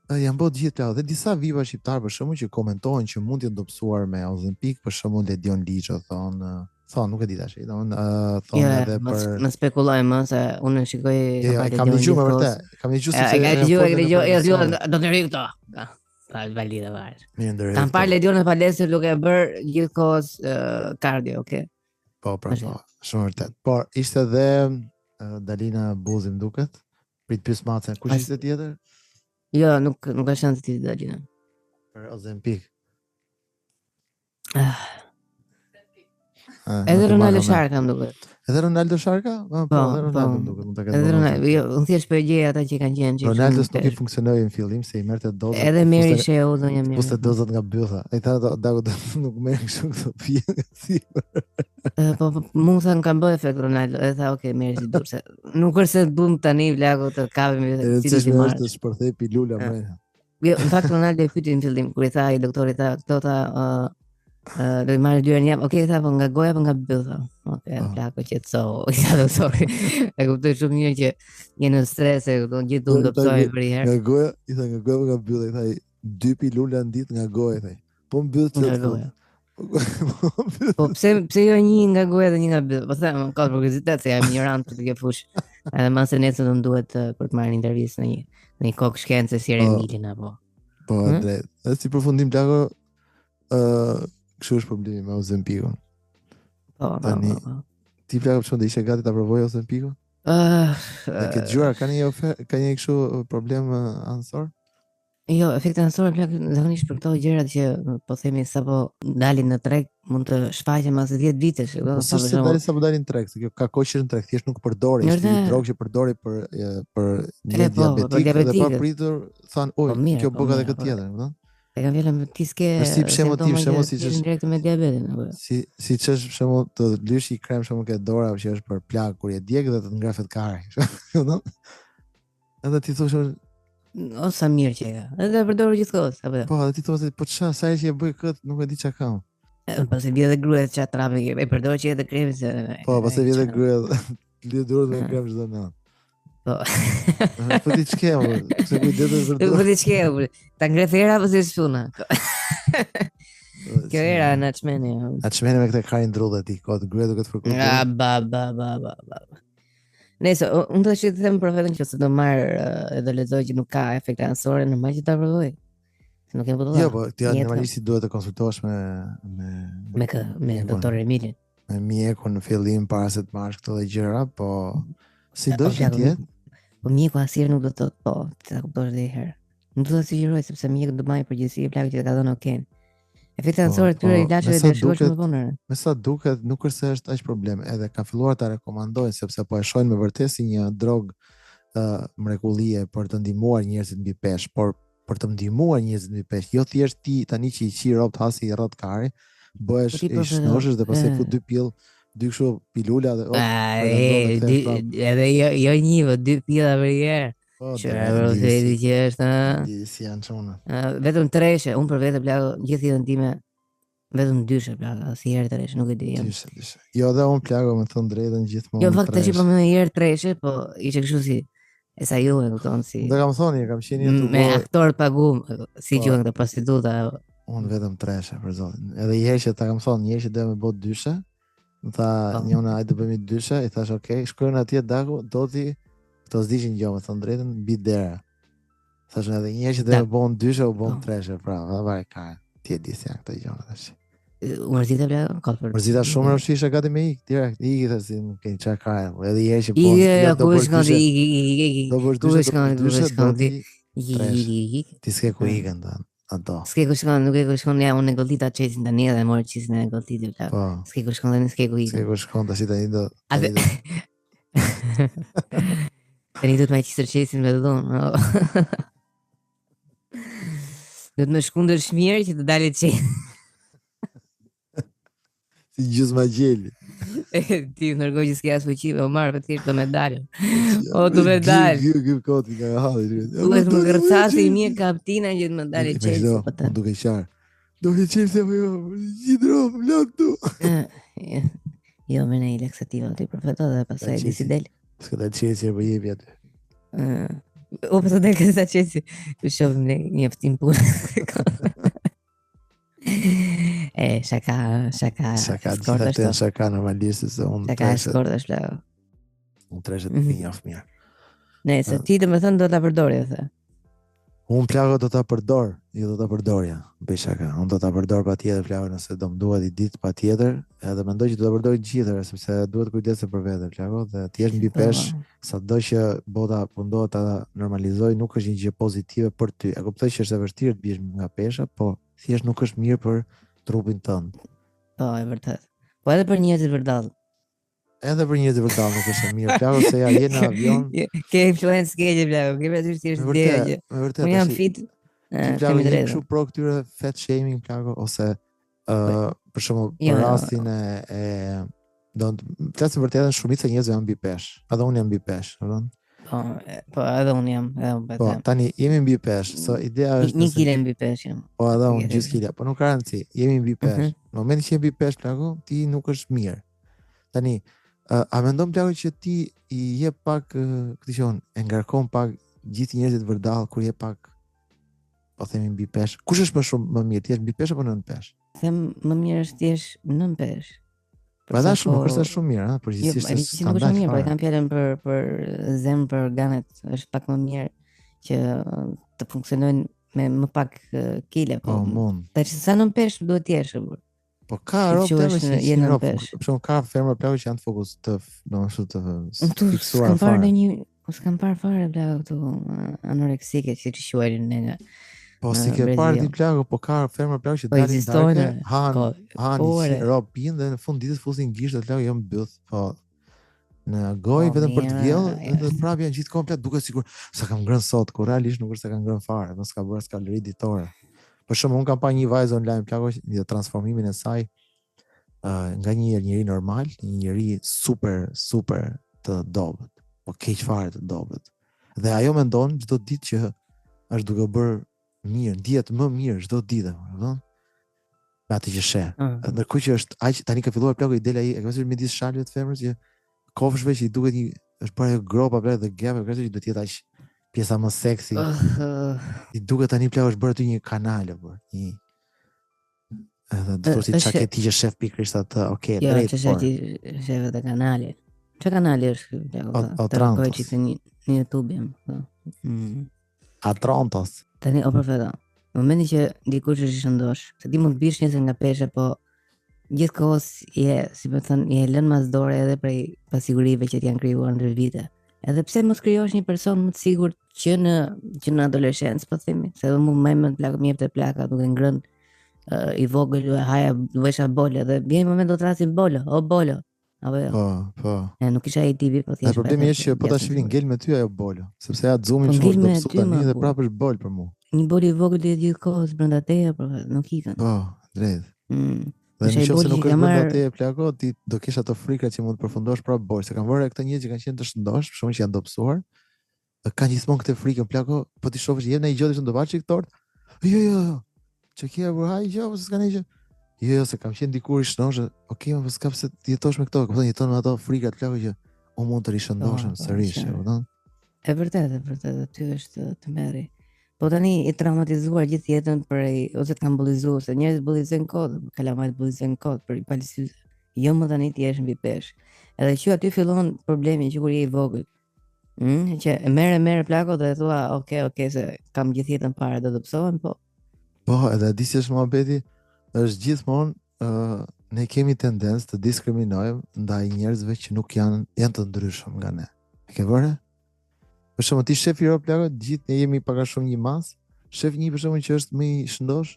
janë bërë gjithë plako dhe disa vipa shqiptar për shembull që komentojnë që mund të jenë dobësuar me Ozempik, për shembull Ledion Liço thonë nuk e di tash, thonë edhe për më spekulojmë më se unë shikoj kam dëgjuar më vërtet. Kam dëgjuar se e dëgjoj do të ri këto. Pa valida varet. Kam parë Ledionin në palestër duke bërë gjithkohës kardio, okay. Po, shumë vërtet. Por ishte edhe Dalina Buzi më duket. Prit pyes Macen, kush ishte tjetër? Jo, nuk ka shanse ti Dalina. Për Ozempik. Edhe Ronaldo Sharka më duket. Edhe Ronaldo Sharka? Po, edhe Ronaldo duket, mund ta ketë. Edhe Ronaldo, unë thjesht po e gjej ata që kanë qenë. Ronaldo nuk i funksionoi në fillim se i merrte dozat. Edhe Meri Sheu do një mirë. Puste dozat nga bylla. Ai tha nuk merr kështu këto pije. Po mund të kanë bërë efekt Ronaldo, edhe tha okay, merr si durse. Nuk është se bëm tani vlago të kapemi si ti marr. Është shpërthej pilula më. Jo, në fakt Ronaldo e pyeti në fillim kur i tha ai doktori tha, këto tha do i marrë dyre një, okay, tha, po nga goja, po nga bylla. Okay, plako qetëso, i tha doktori. E kuptoj shumë mirë që je në stres, e kupton gjithë duhet të dobësoj për herë. Nga goja, i tha nga goja, po nga bylla, i tha 2 pilula në ditë nga goja, thaj. Po mbyll çfarë? Po pse jo një nga goja dhe një nga bylla? Po them, ka kuriozitet se jam ignorant për të fusht. Edhe mas e nesër do më duhet për të marrë një intervistë në një kokë shkence si Remilin apo. Po, drejt. Edhe si përfundim plako, kështu është problemi me Ozempikun. Po. Ti plako për shumë dhe ishe gati të provoj Ozempikun? Dhe ke dëgjuar, ka një kështu problem ansor? Jo, efekti ansor zakonisht për këto gjërat që po themi sapo dalin në treg mund të shfaqen pas 10 vitesh. Po s'është dalin sapo dalin në treg, se kjo ka kohë që në treg, thjesht nuk përdori, është një drogë që përdori për një diabetik dhe pa pritur, thanë, oj, kjo bëka edhe këtë tjetër, kupton? E kam vjelën ti ske si shembull si është direkt me diabetin apo si ç'është për shembull të lysh i krem shembull ke dora që është për plak kur je djeg dhe të ngrafet kari, kupton? Edhe ti thosh o sa mirë që ka. Edhe e përdor gjithkohës apo jo? Po, edhe ti thua se po ç'a sa që e bëj kët, nuk e di ç'a kam. Pasi vjen edhe gruaja ç'a trape e përdor që edhe kremin se. Po, pasi vjen edhe gruaja, lidh durët me krem çdo natë. Po. Po ti ç'ke, se kujdeset për to. Po ti ç'ke, ta ngre thera apo si shuna. Kjo era në çmeni. Çmeni me këtë karin drullë ti, kot gruaja duket fërkuar. Ba. Nëse unë do të them për veten që se do marr edhe lexoj që nuk ka efekte ansore, normal që ta provoj. Se nuk e po. Jo, po ti normalisht duhet të konsultohesh me doktor Emilin. Me mjekun në fillim para se të marrësh këto gjëra, po sido që të jetë. Po mjeku asnjëherë nuk do të thotë po, ta kuptosh edhe herë. Nuk do të sugjeroj sepse mjeku do marrë përgjegjësi e plagë që ka dhënë okay. Efekte ansore këtyre ilaçeve të shkruar më vonë. Me sa duket, nuk është se është aq problem, edhe ka filluar ta rekomandojnë sepse po e shohin me vërtetë si një drogë mrekullie për të ndihmuar njerëzit mbi peshë, por për të ndihmuar njerëzit mbi peshë, jo thjesht ti tani që i qi rob të hasi i rrot kari, bëhesh i shnoshesh dhe pastaj fut 2 pill, 2 kështu pilula dhe edhe jo një, 2 pilla për herë. Çfarë vërtetë që është, si janë çuna. Vetëm treshe, unë për vete plako gjithë jetën time vetëm dyshe plako, si herë treshe, nuk e di. Dyshe. Jo, dhe unë plako me thënë drejtën gjithmonë. Jo, fakt tash po më herë treshe, po ishte kështu si e sa ju e kupton si. Do kam thonë, kam qenë YouTube. Me aktor pagum, si quhen këto prostituta. Unë vetëm treshe për zotin. Edhe i heqë ta kam thonë, një heqë do me bot dyshe. Më tha, njëna ajde bëmi dyshe, i thash okay, shkojnë atje daku, do ti këto s'dishin gjë, më thënë drejtën, mbi dera. Thash edhe një që dhe bon dyshe o bon treshe, pra, dhe vaj ka, ti e di si janë këto gjëna tash. Mërzita ble, mërzita shumë rëfshi isha gati me ik, direkt, ik dhe si nuk e qa ka, edhe i heqë bon, ku është kanë, ti s'ke ku ikën, ato. S'ke ku shkon, nuk e ku shkon, ja, unë e gollita qesin tani edhe morë qesin e golliti, plak. Po. S'ke ku shkon dhe në s'ke ku ikën. S'ke ku shkon, tash tani do. Tani do të më qisër qesin me dhunë. Do të më shkundër shmirë që të dalit qesin. Si gjysma gjeli. Ti nërgoj që s'ke as fuqive, o marrë për thjesht do me dalë. O, du me dalë. Gjy koti nga halli. Duhet më gërcasi i mirë kaptina që të më dalë qelsi. Unë duke qarë. Do ke qelsi apo jo? Gjidro, vlot tu. Jo, me ne i leksativa të i profeto dhe pasaj e disi del. S'ka dalë qelsi e për jepi aty. O, pasaj del kësa qelsi. Të shofim ne një aftim punë. Shaka Gjitha të janë shaka normalisht se unë shaka e skordash plako. Unë treshet të njaf mirë. Nëse ti të më thënë do t'a përdori, dhe. Unë plako do t'a përdor, jo do t'a përdorja, bëj shaka. Unë do t'a përdor pa tjetër plako nëse do më duhet i ditë pa tjetër, edhe mendoj që do t'a përdor gjithër, sepse duhet kujdese për vete plako, dhe ti jesh mbi pesh, sa do që bota pundohet ta normalizoj, nuk është një gjë pozitive për ty. E kuptoj që është e vështirë të biesh nga pesha, po thjesht nuk është mirë për trupin tënd. Po, e vërtet. Po edhe për njerëzit vërdall. Edhe për njerëzit vërdall nuk është e mirë. Plako se ja je në avion. Ke influencë keqe plako, ke vërtet thjesht deri. Vërtet. Unë jam fit. Plako je kështu pro këtyre fat shaming plako ose për shembull për rastin e do të flasë vërtetën shumica e njerëzve janë mbi pesh. Edhe unë jam mbi pesh, e kupton? Po, edhe unë jam, Po, tani jemi mbi pesh, so ideja është 1 kile mbi pesh jam. Po, edhe unë gjysmë kile, po nuk ka rëndësi, jemi mbi pesh. Në momentin që jemi mbi pesh, plako, ti nuk është mirë. Tani, a mendon plako që ti i jep pak, këtë që unë, e ngarkon pak gjithë njerëzit vërdall kur je pak, po themi mbi pesh. Kush është më shumë më mirë, ti je mbi pesh apo nën pesh? Them më mirë është ti je nën pesh. Pa da shumë, nuk është shumë mirë, ha, përgjithsisht është standard. Nuk është mirë, po e kam fjalën për zemë, për organet, është pak më mirë që të funksionojnë me më pak kile, po. Mund. Tash sa nën pesh duhet të jesh. Po ka rrobë që jenë nën pesh. Për shembull ka ferma plako që janë të fokus të fiksuar fare. S'kam parë fare plako këtu anoreksike që të quajnë ne nga. Po si ke parë ti plako, po ka ferma plako që dalin darke, hanë rob pinë dhe në fund ditës fusin gishtë plako jo mbyll, po në gojë vetëm për të vjellë, edhe prapë janë gjithë komplet duke sigur sa kam ngrënë sot, kur realisht nuk është se kam ngrënë fare, mos ka bërë kalori ditore. Për shembull, unë kam pa një vajzë online plako në transformimin e saj nga një njeri normal, një njeri super të dobët, po keq fare të dobët. Dhe ajo mendon çdo ditë që është duke bërë mirë, dihet më mirë çdo ditë, kupton? Me atë që sheh. Ndërkohë që është aq tani ka filluar plako i del ai, e ka pasur midis shalëve të femrës që kofshëve që i duket një është para gropa plako dhe gave, ka që do të jetë aq pjesa më seksi. I duket tani plako është bërë aty një kanal apo një edhe do të thotë çka ke ti që shef pikërisht atë, okay, drejt. Jo, ç'është ti shef të kanalit. Ç'a kanali është ky plako? Atë që në YouTube jam. Atrontos. Tani o profeta, në momentin që dikush është i shëndosh, se ti mund të bish njëse nga pesha, po gjithkohës si më thënë, je lënë mas dore edhe prej pasigurive që t'janë krijuar ndër vite. Edhe pse mos krijosh një person më të sigurt që në adoleshencë, po themi, se edhe mu më plaka më jep të plaka duke ngrënë i vogël haja vesha bole dhe vjen një moment do të rasim bolo, o bolo. Apo jo. Po. Nuk isha ai tipi, po thjesht. Problemi është që po ta shihni ngel me ty ajo bolo, sepse ja zoomin shumë do të tani dhe prapë është bol për mua. Një bol i vogël dhe gjithë kohës brenda teje, por nuk ikën. Po, drejt. Dhe nëse nuk është brenda teje plako, ti do kesh ato frika që mund të përfundosh prapë bol, se kanë vënë këta njerëz që kanë qenë të shëndosh, për shkak që janë dobësuar, kanë gjithmonë këtë frikën plako, po ti shohësh jep në një gjë të ndovaçi tort. Jo. Çe ke vuraj gjë, ose s'kanë gjë. Jo, se kam qenë dikur i shëndosh, okay, po s'ka pse të jetosh me këto, kupton, jeton me ato frikat plako që u mund të rishëndoshem sërish, e kupton? E vërtet, aty është të merri. Po tani i traumatizuar gjithë jetën ose të kam bullizuar, se njerëzit bullizojnë kod, kalamajt bullizojnë kod për i palësyze. Jo më tani ti jesh mbi pesh. Edhe që aty fillon problemi që kur je i vogël. Që merre plako dhe thua, okay, se kam gjithë jetën para do të psohem, po. Po, edhe di si është muhabeti, është gjithmonë ne kemi tendencë të diskriminojmë ndaj njerëzve që nuk janë të ndryshëm nga ne. E ke vënë? Për shembull ti shefi ro plako, gjithë ne jemi pak a shumë një mas, shef një për shembull që është më i shëndosh,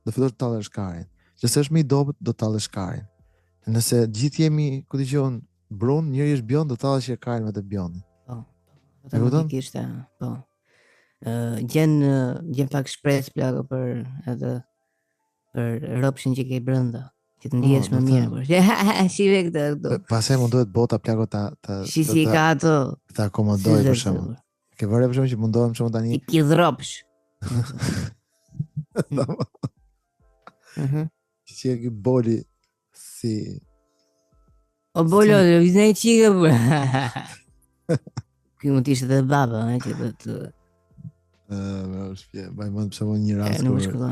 do fillosh të tallesh karin. Nëse është më i dobët, do tallesh karin. Nëse gjithë jemi, ku dijon, brun, njëri është bjond, do tallesh karin me të bjondin. Po. E kupton? Po. Gjen pak shpresë plako për ropshin që ke brenda, që të ndihesh më mirë. Shive këtë. Pastaj mundohet bota plako ta si ka ato. Ta akomodoj për shembull. Ke vëre për shembull që mundohem për shembull tani. I kidhropsh. Që e boli si o bolo, viznej qike Ky mund t'ishte dhe baba që do të bajmën për shembull një rast kur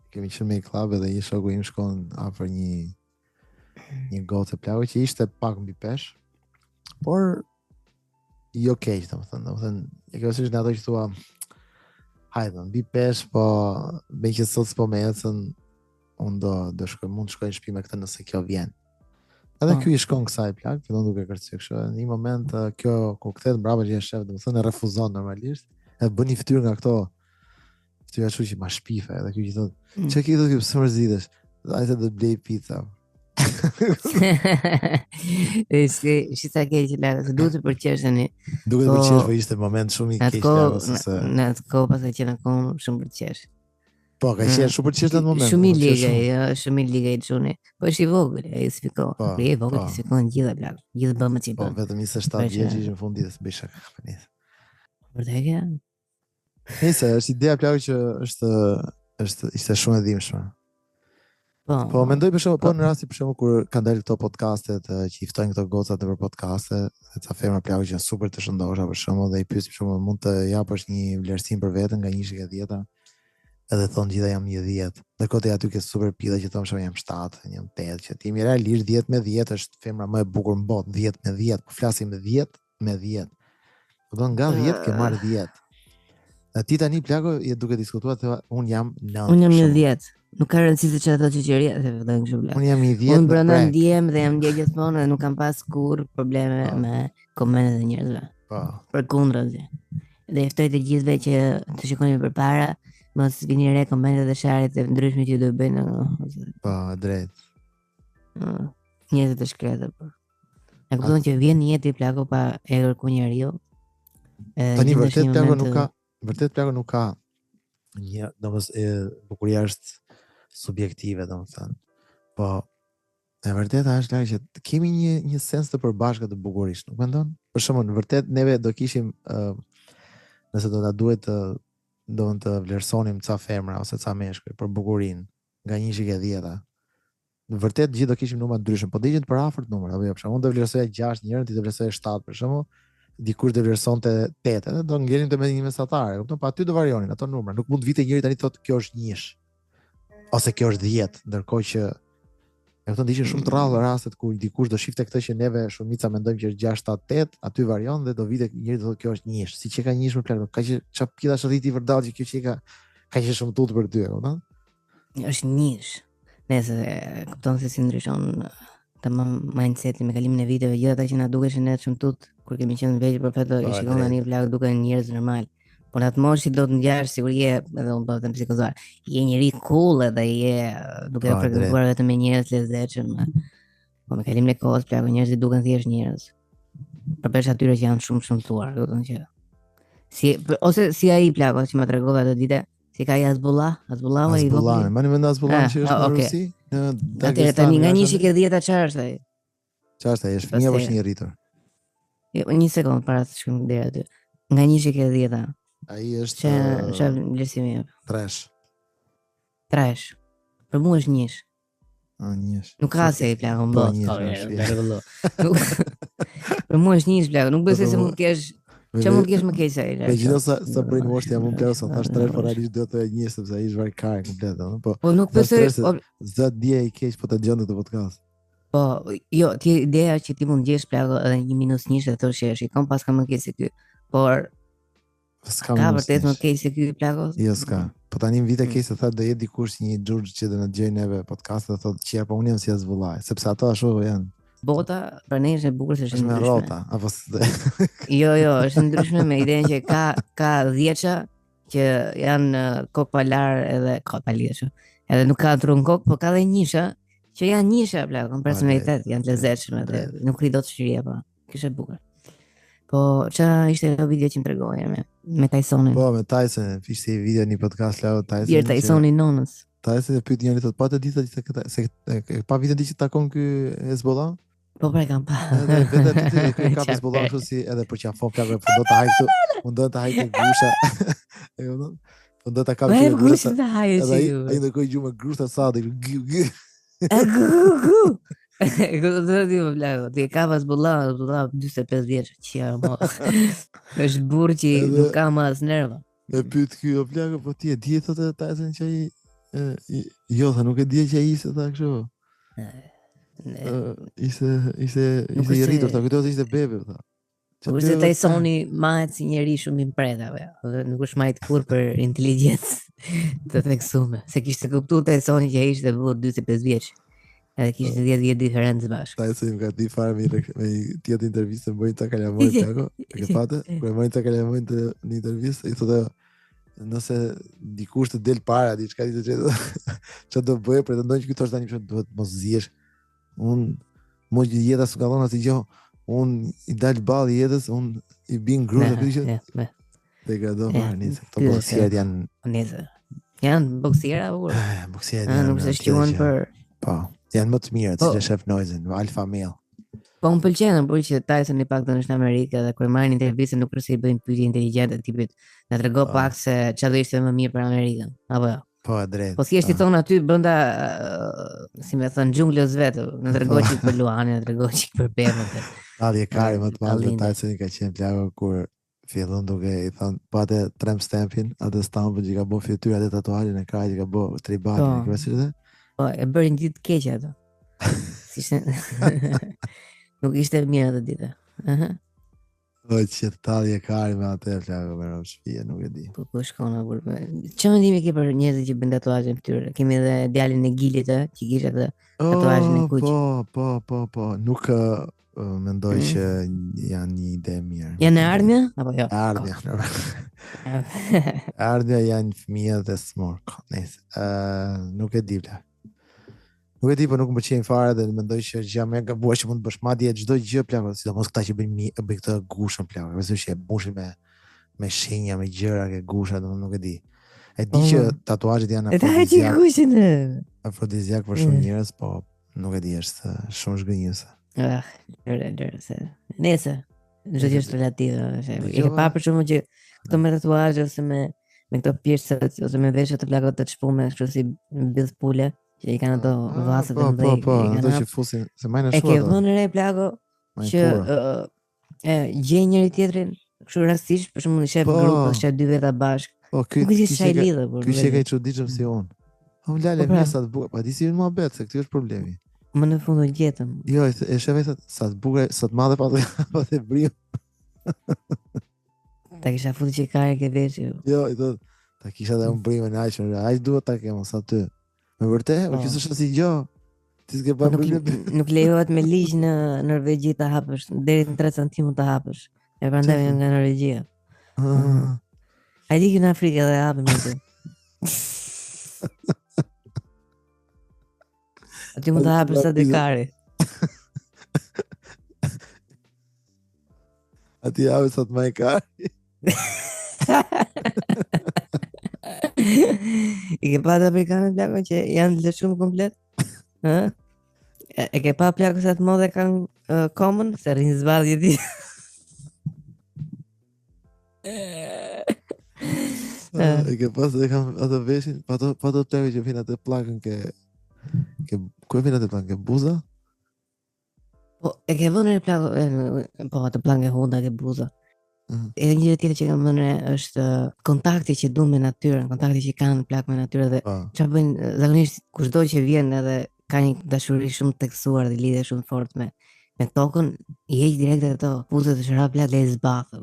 kemi qenë në klub edhe një shoku im shkon afër një goce plagë që ishte pak mbi pesh, por jo keq, domethënë e ke vështirë në ato që thua hajde mbi pesh, po me që sot s'po më ecën, unë do shkoj, mund të shkoj në shtëpi me këtë nëse kjo vjen. Edhe ky i shkon kësaj plagë, fillon duke kërcyer kështu. Në një moment kjo kur kthehet mbrapa që është shef, domethënë e refuzon normalisht. E bën një fytyrë nga këto fytyra kështu që ma shpife, edhe ky që thotë, "Çka ke thotë, pse mërzitesh? Ai thotë do të blej pizza." Si sa keq që duhet të përqesh tani. Duhet të përqesh, po ishte moment shumë i keq se në atë kohë pas që na kom shumë përqesh. Po, ka qenë shumë përqesh në atë moment. Shumë i ligë çuni. Po është i vogël, ai sfikon. Po i vogël sfikon gjithë plak. Gjithë bëmë që po. Po vetëm 27 vjeç ishin në fundi të bëj shaka. Vërtet. Nëse është ideja plak që ishte shumë e dhimbshme. Po mendoj për shembull, po në rasti për shembull kur kanë dalë këto podcastet që i ftojnë këto gocat për podcaste, ca femra plagë që janë super të shëndosha për shembull dhe i pyet për shembull mund të japësh një vlerësim për veten nga 1/10, edhe thon gjitha jam 10. Ndërkohë aty ke super pilla që thon shumë jam 7, jam 8, që ti më realisht 10/10 është femra më e bukur në botë, 10/10, po flasim 10/10. Do nga 10 ke marr 10. Ti tani plago je duke diskutuar thua un jam 9. Un jam 10. Nuk ka rëndësi se çfarë thotë qeveria, se vetëm kështu bla. Un jam 10. Un brenda ndiem dhe jam ndjer gjithmonë dhe nuk kam pas kurrë probleme me komentet e njerëzve. Po. Përkundrazi. Dhe ftoj të gjithëve që të shikoni përpara, mos vini re komentet e sharit e ndryshme që do bëjnë. Po, drejt. Njerëz të shkretë po. E kupton që vjen një jetë i plago pa e kërku njeriu. Tani vërtet plago nuk ka një, domethënë bukuria është subjektive, domethënë. Po e vërteta është që kemi një sens të përbashkët të bukurisë, nuk mendon? Për shembull, vërtet neve do kishim nëse do ta duhet të vlerësonim ca femra ose ca meshkuj për bukurinë nga 1/10. Në vërtet gjithë do kishim numra ndryshëm, po do ishin të përafërt numra, apo jo, për shembull, unë do vlerësoja 6 njërin, ti do vlerësoje 7 për shembull, dikush do vlerësonte 8, edhe do ngjelim te me një mesatar, kupton? Pa aty do varionin ato numra, nuk mund vite njëri tani thotë kjo është 1 ose kjo është 10, ndërkohë që e kupton ishin shumë të rrallë rastet ku dikush do shifte këtë që neve shumica mendojmë që është 6, 7, 8, aty varion dhe do vite njëri do thotë kjo është 1, siç e ka 1 më plak, ka që çfarë pillash rriti vërdall që kjo që ka që shumë tut për ty, kupton? Është 1. Nëse kupton se si ndryshon tamam mindseti me kalimin e viteve, gjithë ata që na dukeshin ne shumë tut kur kemi qenë vegjël për fatë i shikon tani plak duken njerëz normal. Por atë moshi do të ngjash sigurisht edhe unë po them psikozoar. Je njëri cool edhe je duke frekuentuar vetëm me njerëz lezetshëm. Po me kalimin e kohës plak njerëzit duken thjesht njerëz. Përveç atyre që janë shumë thuar, do të thonë që ose si ai plak që më tregova atë ditë, si ka Azbullah i vogël. Mani mend Azbullah që është në Rusi, në Dagestan. Tani nga 1/10 çfarë është ai? Çfarë është ai? Është fëmijë apo është një rritur? Jo, një sekond para të shkojmë deri aty. Nga 1/10. Ai është çfarë vlerësimi jep? 3. Për mua është 1. 1. Nuk ka se i plak on bot. Për mua është 1 plak, nuk bëj se mund të kesh çfarë mund të kesh më keq se ai. Megjithëse sa brainwash jam unë plak, thash 3, por realisht do të 1 sepse ai është varkar komplet, po nuk besoj zot dia i keq po ta dëgjon këtë podcast. Po, jo, ti ideja që ti mund gjesh plak edhe 1-1 dhe thosh që shikon pas ka më keq se ky. Por ka vërtet më keq se ky plak? Jo, s'ka. Po tani në vite keq se tha do jetë dikush një xhurxh që do na dëgjojë neve podcast dhe thotë që po unë jam si Azbullaj, sepse ato ashtu janë. Bota për ne është e bukur se është me rrota, apo jo, është ndryshme me idenë që ka 10-qa që janë kokë palar edhe kokë palishë. Edhe nuk ka trun kokë, po ka dhe njisha që janë njisha plak, në personalitet, janë të lezetshme dhe nuk ri dot shqiria, po. Kishte bukur. Po ç'a ishte ajo video që më tregoje me Tysonin. Po, me Tyson, ishte video një podcast lao Tyson. Jer Tysonin nonës. Tyson e pyet njëri thotë, "Pa të ditë se pa video që takon ky Hezbollah?" Po pra kam pa. Edhe vetë ti ka Hezbollah kështu si edhe për çafon plagë, po do ta haj këtu, do ta haj këtu gusha. E kupton? Po do ta kam Po këtu gusha të hajë Edhe si. ai ndërkohë gjumë grusha sa dhe gu. Gu. Këtë të di më plako, ti ka Hezbollah 45 vjeç, që mo. Është burr që nuk ka më as nerva. Me pyet ky o plako, po ti e di thotë Tyson që ai jo, tha nuk e di që ai ishte tha kështu. Ishte i rritur, ta kujtohet se ishte bebe, tha. Kurse Tysoni mahet si njeri shumë i mpretave, nuk është majt kur për inteligjencë të theksuar, se kishte kuptuar Tysoni që ai ishte burr 45 vjeç. Edhe kishte 10 vjet diferencë bashkë. Tyson më ka di fare me tjetër intervistë bëri ta kalamoj plako. E ke patë? Kur bëri ta kalamoj në intervistë, i thotë nëse dikush të del para diçka ti çfarë do bëj, pretendon që ky thosh tani duhet mos zihesh. Mos jeta s'ka dhënë asgjë. I dal ball jetës, i bin gruas aty që. Degradon nisë. Këto boksierët janë janë boksiera apo? Boksierët janë. Nuk se shquhen për po, janë më të mirë, si Chef Noizen, alfa male. Po më pëlqen por që Tyson i paktën është në Amerikë dhe kur marrin intervistë nuk është se i bëjnë pyetje inteligjente tipit na trego pak se çfarë do ishte më mirë për Amerikën. Apo jo. Po, drejt. Po thjesht i thon aty brenda si më thon xhunglës vet, na trego çik për Luanin, na trego çik për Pemën. Alli e kari më të madhe Tyson i ka qenë plako kur fillon duke i thon patë tramp stampin, atë stampin që ka bë fytyrë atë tatuazhin e krajit që ka bë tribal, e ke Po, e bëri një ditë keqe ato. Ishte nuk ishte mirë atë ditë. O që talli e kari me atë plako me rob shtëpia, nuk e di. Po shkon apo. Çfarë mendimi ke për njerëzit që bën tatuazhe në fytyrë? Kemi edhe djalin e Gilit që kishte atë tatuazhin e kuq. Po, nuk mendoj që janë një ide mirë. Janë ardhmja apo jo? Ardhmja. Ardhmja janë fëmijë dhe smork. Nëse nuk e di bla. Nuk e di, po nuk më pëlqejnë fare dhe mendoj që gjë më e gabuar që mund të bësh madje çdo gjë plako, sidomos këta që bëjnë këtë gushën plako. Besoj që e mbushin me shenja, me gjëra ke gusha, domethënë nuk e di. E di që tatuazhet janë afrodiziak për shumë njerëz, po nuk e di, është shumë zhgënjyese. Nëse çdo gjë është relative. E ke pa për shkakun që këto me tatuazhe ose me këto piercing ose me veshje të plakot të çpume, kështu si mbyll pule. Që i kanë ato vase të mëdha. Po, ato që fusin, se më në shua. E ke vënë re plako që gjej njëri tjetrin, kështu rastisht, për shembull, shef grup, shef dy veta bashk. Po, ky që ka i çuditshëm si unë. Po lale më sa të bukur, pa di si më muhabet, se këtë është problemi. Më në fund do gjetëm. Jo, e shef sa të bukur, sa të madhe pa të brim. Ta kisha futur që ka ke vesh. Jo, i thot, ta kisha dhe un brimën aq duhet ta kem sa ty. Me vërtet, o që s'është si gjë. Ti s'ke pa problem. Nuk lejohet me ligj në Norvegji ta hapësh deri në 3 cm ta hapësh. E prandaj nga Norvegjia. Ai di që në Afrikë edhe hapën aty. Aty mund ta hapësh sa dekari. Aty hapësh sa të më kari. I ke pa të afrikanët plako që janë të shumë komplet? E ke pa plako sa të modhe kanë common? Se rrinë zbardhje ti. E ke pa se dhe kanë atë veshin, pa të plako që vinë atë plakën ku e vinë atë plakën? Ke buza? Po, e ke vënë plako, po atë plakën e hunda ke buza. Edhe një tjetër që kam vënë është kontakti që duan me natyrën, kontakti që kanë plak me natyrën dhe çfarë bëjnë zakonisht kushdo që vjen edhe ka një dashuri shumë të theksuar dhe lidhje shumë fort me tokën, i heq direkt ato puzët të shëra plak dhe i zbathë.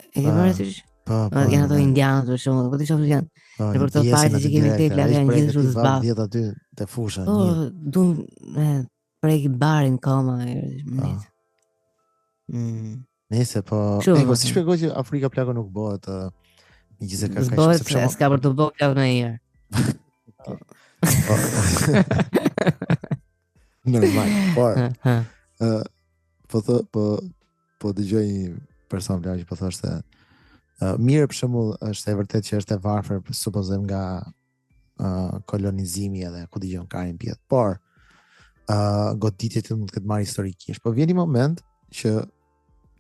E ke parasysh? Janë ato indianët për shembull, po ti shoh janë. Në për këto parti që kemi këtej plak janë gjithë shumë zbathë. Vjet aty te fusha. Po, duan prek barin koma. Nëse po, si shpjegoj që Afrika plako nuk bëhet 20 ka Zbohet se s'ka për të bërë plak në herë. Normal, po dëgjoj një person plak që po thoshte mirë për shembull është e vërtet që është e varfër supozojmë nga kolonizimi edhe ku dëgjon karin pjet. Por goditjet mund të ketë marrë historikisht. Po vjen një moment që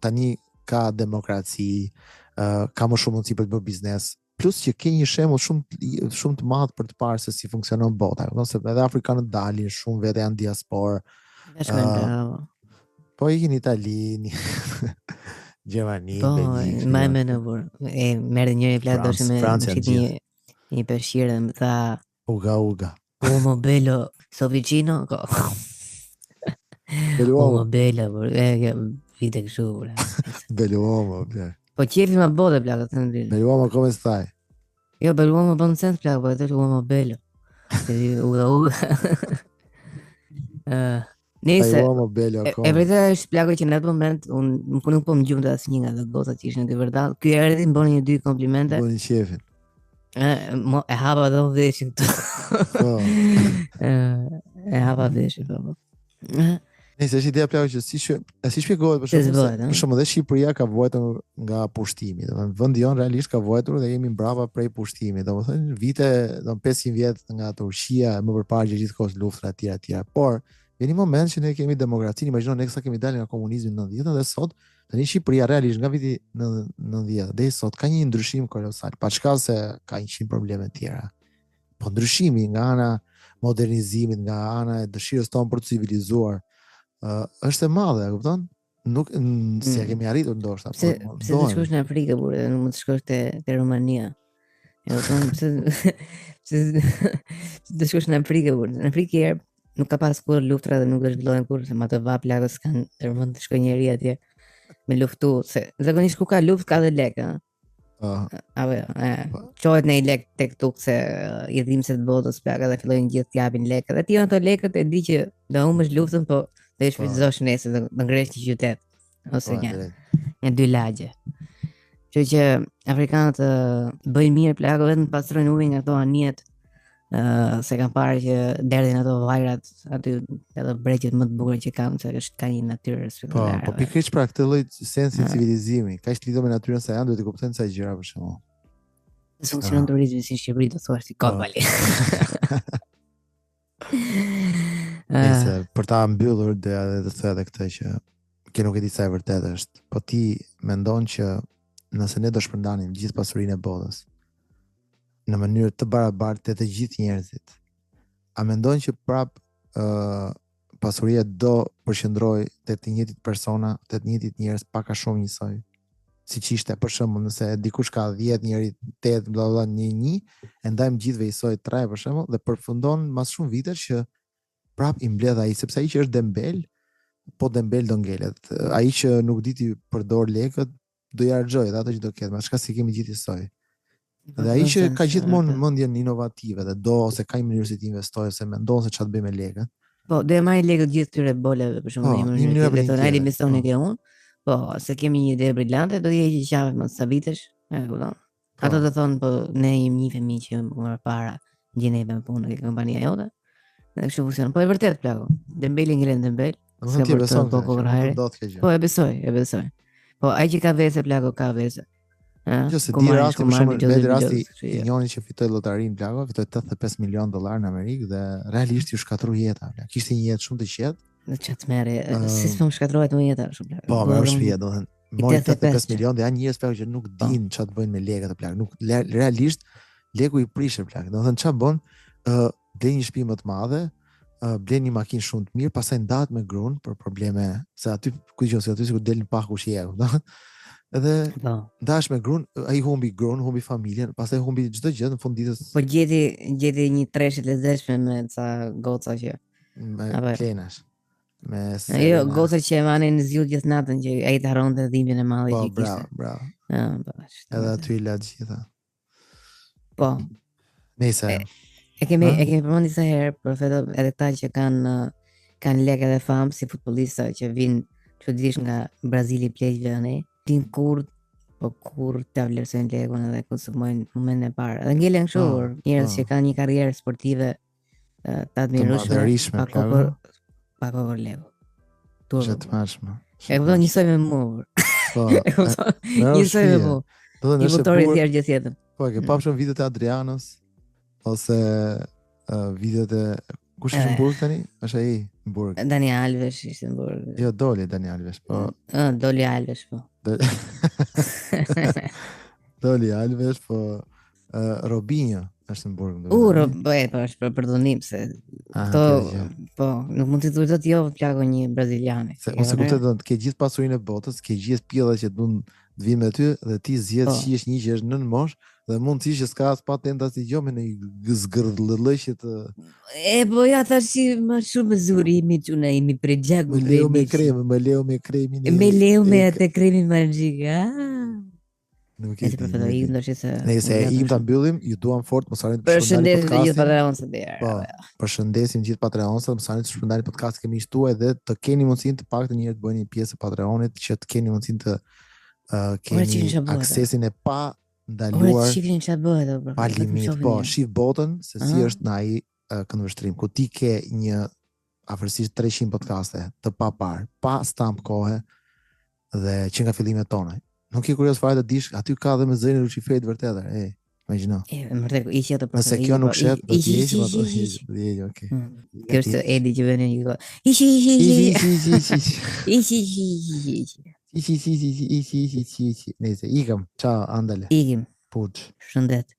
tani ka demokraci, ka më shumë mundësi për të bërë biznes, plus që ke një shembull shumë të madh për të parë se si funksionon bota. Se edhe afrikanët dalin, shumë vete janë diasporë. Po ikin Itali, Gjermani, Belgjik. Po, më në burr. Merr njëri plak doshim me një peshqire dhe më tha Uga. Uomo bello, sto vicino. Uomo bello, vite kështu. Bell'uomo, plak. Po qefi ma bote plak, të ndin. Bell'uomo come stai? Jo, bell'uomo bën sens plak, po e thësh uomo bello. Uga. Nëse e vërtetë është plako që në atë moment unë nuk po më gjumte asnjë nga ato gocat që ishin në vërtet. Ky erdhi bëni një dy komplimente. Bëni qefin. E hapa dhe veshin të. E hapa veshin, po. Nëse është ideja plako që si shpjegohet për shembull dhe Shqipëria ka vuajtur nga pushtimi, domethënë vendi jon realisht ka vuajtur dhe jemi mbrapa prej pushtimit, domethënë vite, 500 vjet nga Turqia, më përpara gjithkohës luftra etj etj. Por vjen një moment që ne kemi demokracinë, imagjino ne sa kemi dalë nga komunizmi në 90 dhe sot tani Shqipëria realisht nga viti 90 deri sot ka një ndryshim kolosal, pa çka se ka 100 probleme të tjera. Po ndryshimi nga ana modernizimit, nga ana e dëshirës tonë për të civilizuar është e madhe, e kupton? Nuk si e kemi arritur ndoshta, po. Pse të shkosh në Afrikë, burrë, nuk mund të shkosh te Rumania. E kupton? Pse të shkosh në Afrikë, burrë. Në Afrikë nuk ka pas kur luftra dhe nuk do zhvillohen kur se ato vap lagës kanë vend të shkojë njëri atje me luftu, se zakonisht ku ka luftë ka dhe lek, qohet në i lek tek tuk se i dhimbësit të botës plaka dhe fillojnë gjithë t'japin lek dhe ti ato lekët e di që do humësh luftën, po dhe i shfrytëzosh nesër dhe ngresh një qytet ose një dy lagje. Kështu që afrikanët bëjnë mirë plaka vetëm pastrojnë ujin nga ato anijet, se kanë parë që derdhin ato vajrat aty edhe breqet më të bukura që kanë, se është ka një natyrë spektakolare. Po pikërisht pra këtë lloj sensi civilizimi, kaq lidhur me natyrën sa janë, duhet të kuptojnë sa gjëra për shembull. Funksionon turizmi si Shqipëri, do thuash ti Kopali. Nëse për ta mbyllur dhe të thë edhe këtë që ke nuk e di sa e vërtet është, po ti mendon që nëse ne do shpërndanim gjithë pasurinë e botës në mënyrë të barabartë të gjithë njerëzit, a mendon që prap pasuria do përqendrojë te të njëjtit persona, te të njëjtit njerëz pak a shumë njësoj? Siç ishte për shembull, nëse dikush ka 10 njëri 8 bla bla 1 e ndajmë gjithëve njësoj 3 për shembull dhe përfundon mas shumë vitesh që prap i mbledh ai, sepse ai që është dembel, po dembel do ngelet. Ai që nuk di ti përdor lekët do i harxojë ato që do ketë, mas çka si kemi gjithë njësoj. Dhe ai që ka gjithmonë mendjen inovative dhe do ose ka një mënyrë si të investojë ose mendon se çfarë të bëj me lekët. Po, do e marrë lekët gjithë këtyre boleve për shembull, në mënyrë të ai investioni ke unë. Po, se kemi një ide brillante, do t'i heqë qafë më sa vitesh, e kupton. Ato do thonë, po ne jemi një fëmijë që më para gjeneve me punë ke kompania jote. Dhe kështu funksionon. Po e vërtet plako. Dembeli ngelen dembel. Do të beson Po e besoj. Po ai që ka vese plako ka vese. Jo se di rasti për shembull, vetë rasti i njëri që fitoi llotarinë plako, fitoi $85 milion në Amerikë dhe realisht ju shkatroi jeta. Kishte një jetë shumë të qetë. Në çat merre, si s'm shkatrohet më jeta shumë plako. Po, më shpije, do të thënë, mori 85 milion dhe janë njerëz plako që nuk dinë çfarë të bëjnë me lekët e plako. Nuk realisht leku i prishën plako. Do të thënë ç'a bën? Blen një shtëpi më të madhe, blen një makinë shumë të mirë, pastaj ndahet me gruan për probleme, se aty kujtohet se aty sikur del në pak ushqie, kupton? Edhe dash me gruan, ai humbi gruan, humbi familjen, pastaj humbi çdo gjë në fund ditës. Po gjeti një treshë të lezetshme me ca goca që me plenash. Jo, goca që e manin në zgjut gjithë natën që ai të harronte dhimbjen e madhe që kishte. Bravo. Edhe aty i la gjitha. Po. Nëse e kemi përmendur disa herë për edhe ta që kanë lekë dhe famë si futbollista që vinë çuditërisht nga Brazili pleqve ne. Tin kur po kur ta vlerësojnë legun edhe konsumojnë momentin e parë. Dhe ngelen kështu njerëz që kanë një karrierë sportive të admirueshme, pa kokë legu. Është të mashme. E kupton njësoj me mua. Po. Njësoj me mua. I motori tjerë gjithë jetën. Po, ke papshëm videot e Adrianos ose videot e kush është në Burg tani? Është ai në Burg. Dani Alves ishte në Burg. Jo, doli Dani Alves, po. Doli Alves, po. Doli Alves, po Robinho është në Burg. Po, është për përdonim se këto, po, nuk mund të thuaj dot jo plago një braziliane. Ose kuptoj do të ke gjithë pasurinë e botës, ke gjithë pjellat që duan të vinë me ty dhe ti zgjedh shihesh një që është nën mosh dhe mund të ishte s'ka as patenta si gjë me një zgërdhllë që të po ja thash më shumë zuri imi çuna imi për gjaku me leu me kremin me leu me atë kremin magjik. Nuk e di. Nëse im ta mbyllim, ju duam fort mos harroni të shpërndani podcastin. Përshëndesim gjithë Patreonësit deri. Po, përshëndesim gjithë Patreonësit, mos harroni të shpërndani podcastin kemi shtuar dhe të keni mundësinë të paktën një herë të bëni pjesë e Patreonit që të keni mundësinë të keni aksesin e pa ndaluar. Shifin çfarë bëhet pa limit, po, shif botën se si është në ai këndvështrim ku ti ke një afërsisht 300 podcaste të papar, pa stamp kohe dhe që nga fillimet tona. Nuk e kurios fare të dish, aty ka dhe me zërin Luciferit vërtetë. Imagjino. Më vërtet ishi ato profesionale. Nëse kjo nuk shet, do të jesh ato hiç, okay. Kjo është Edi që vjen një kohë. Ishi. Nëse ikëm. Ciao, andale. Ikim. Puç. Shëndet.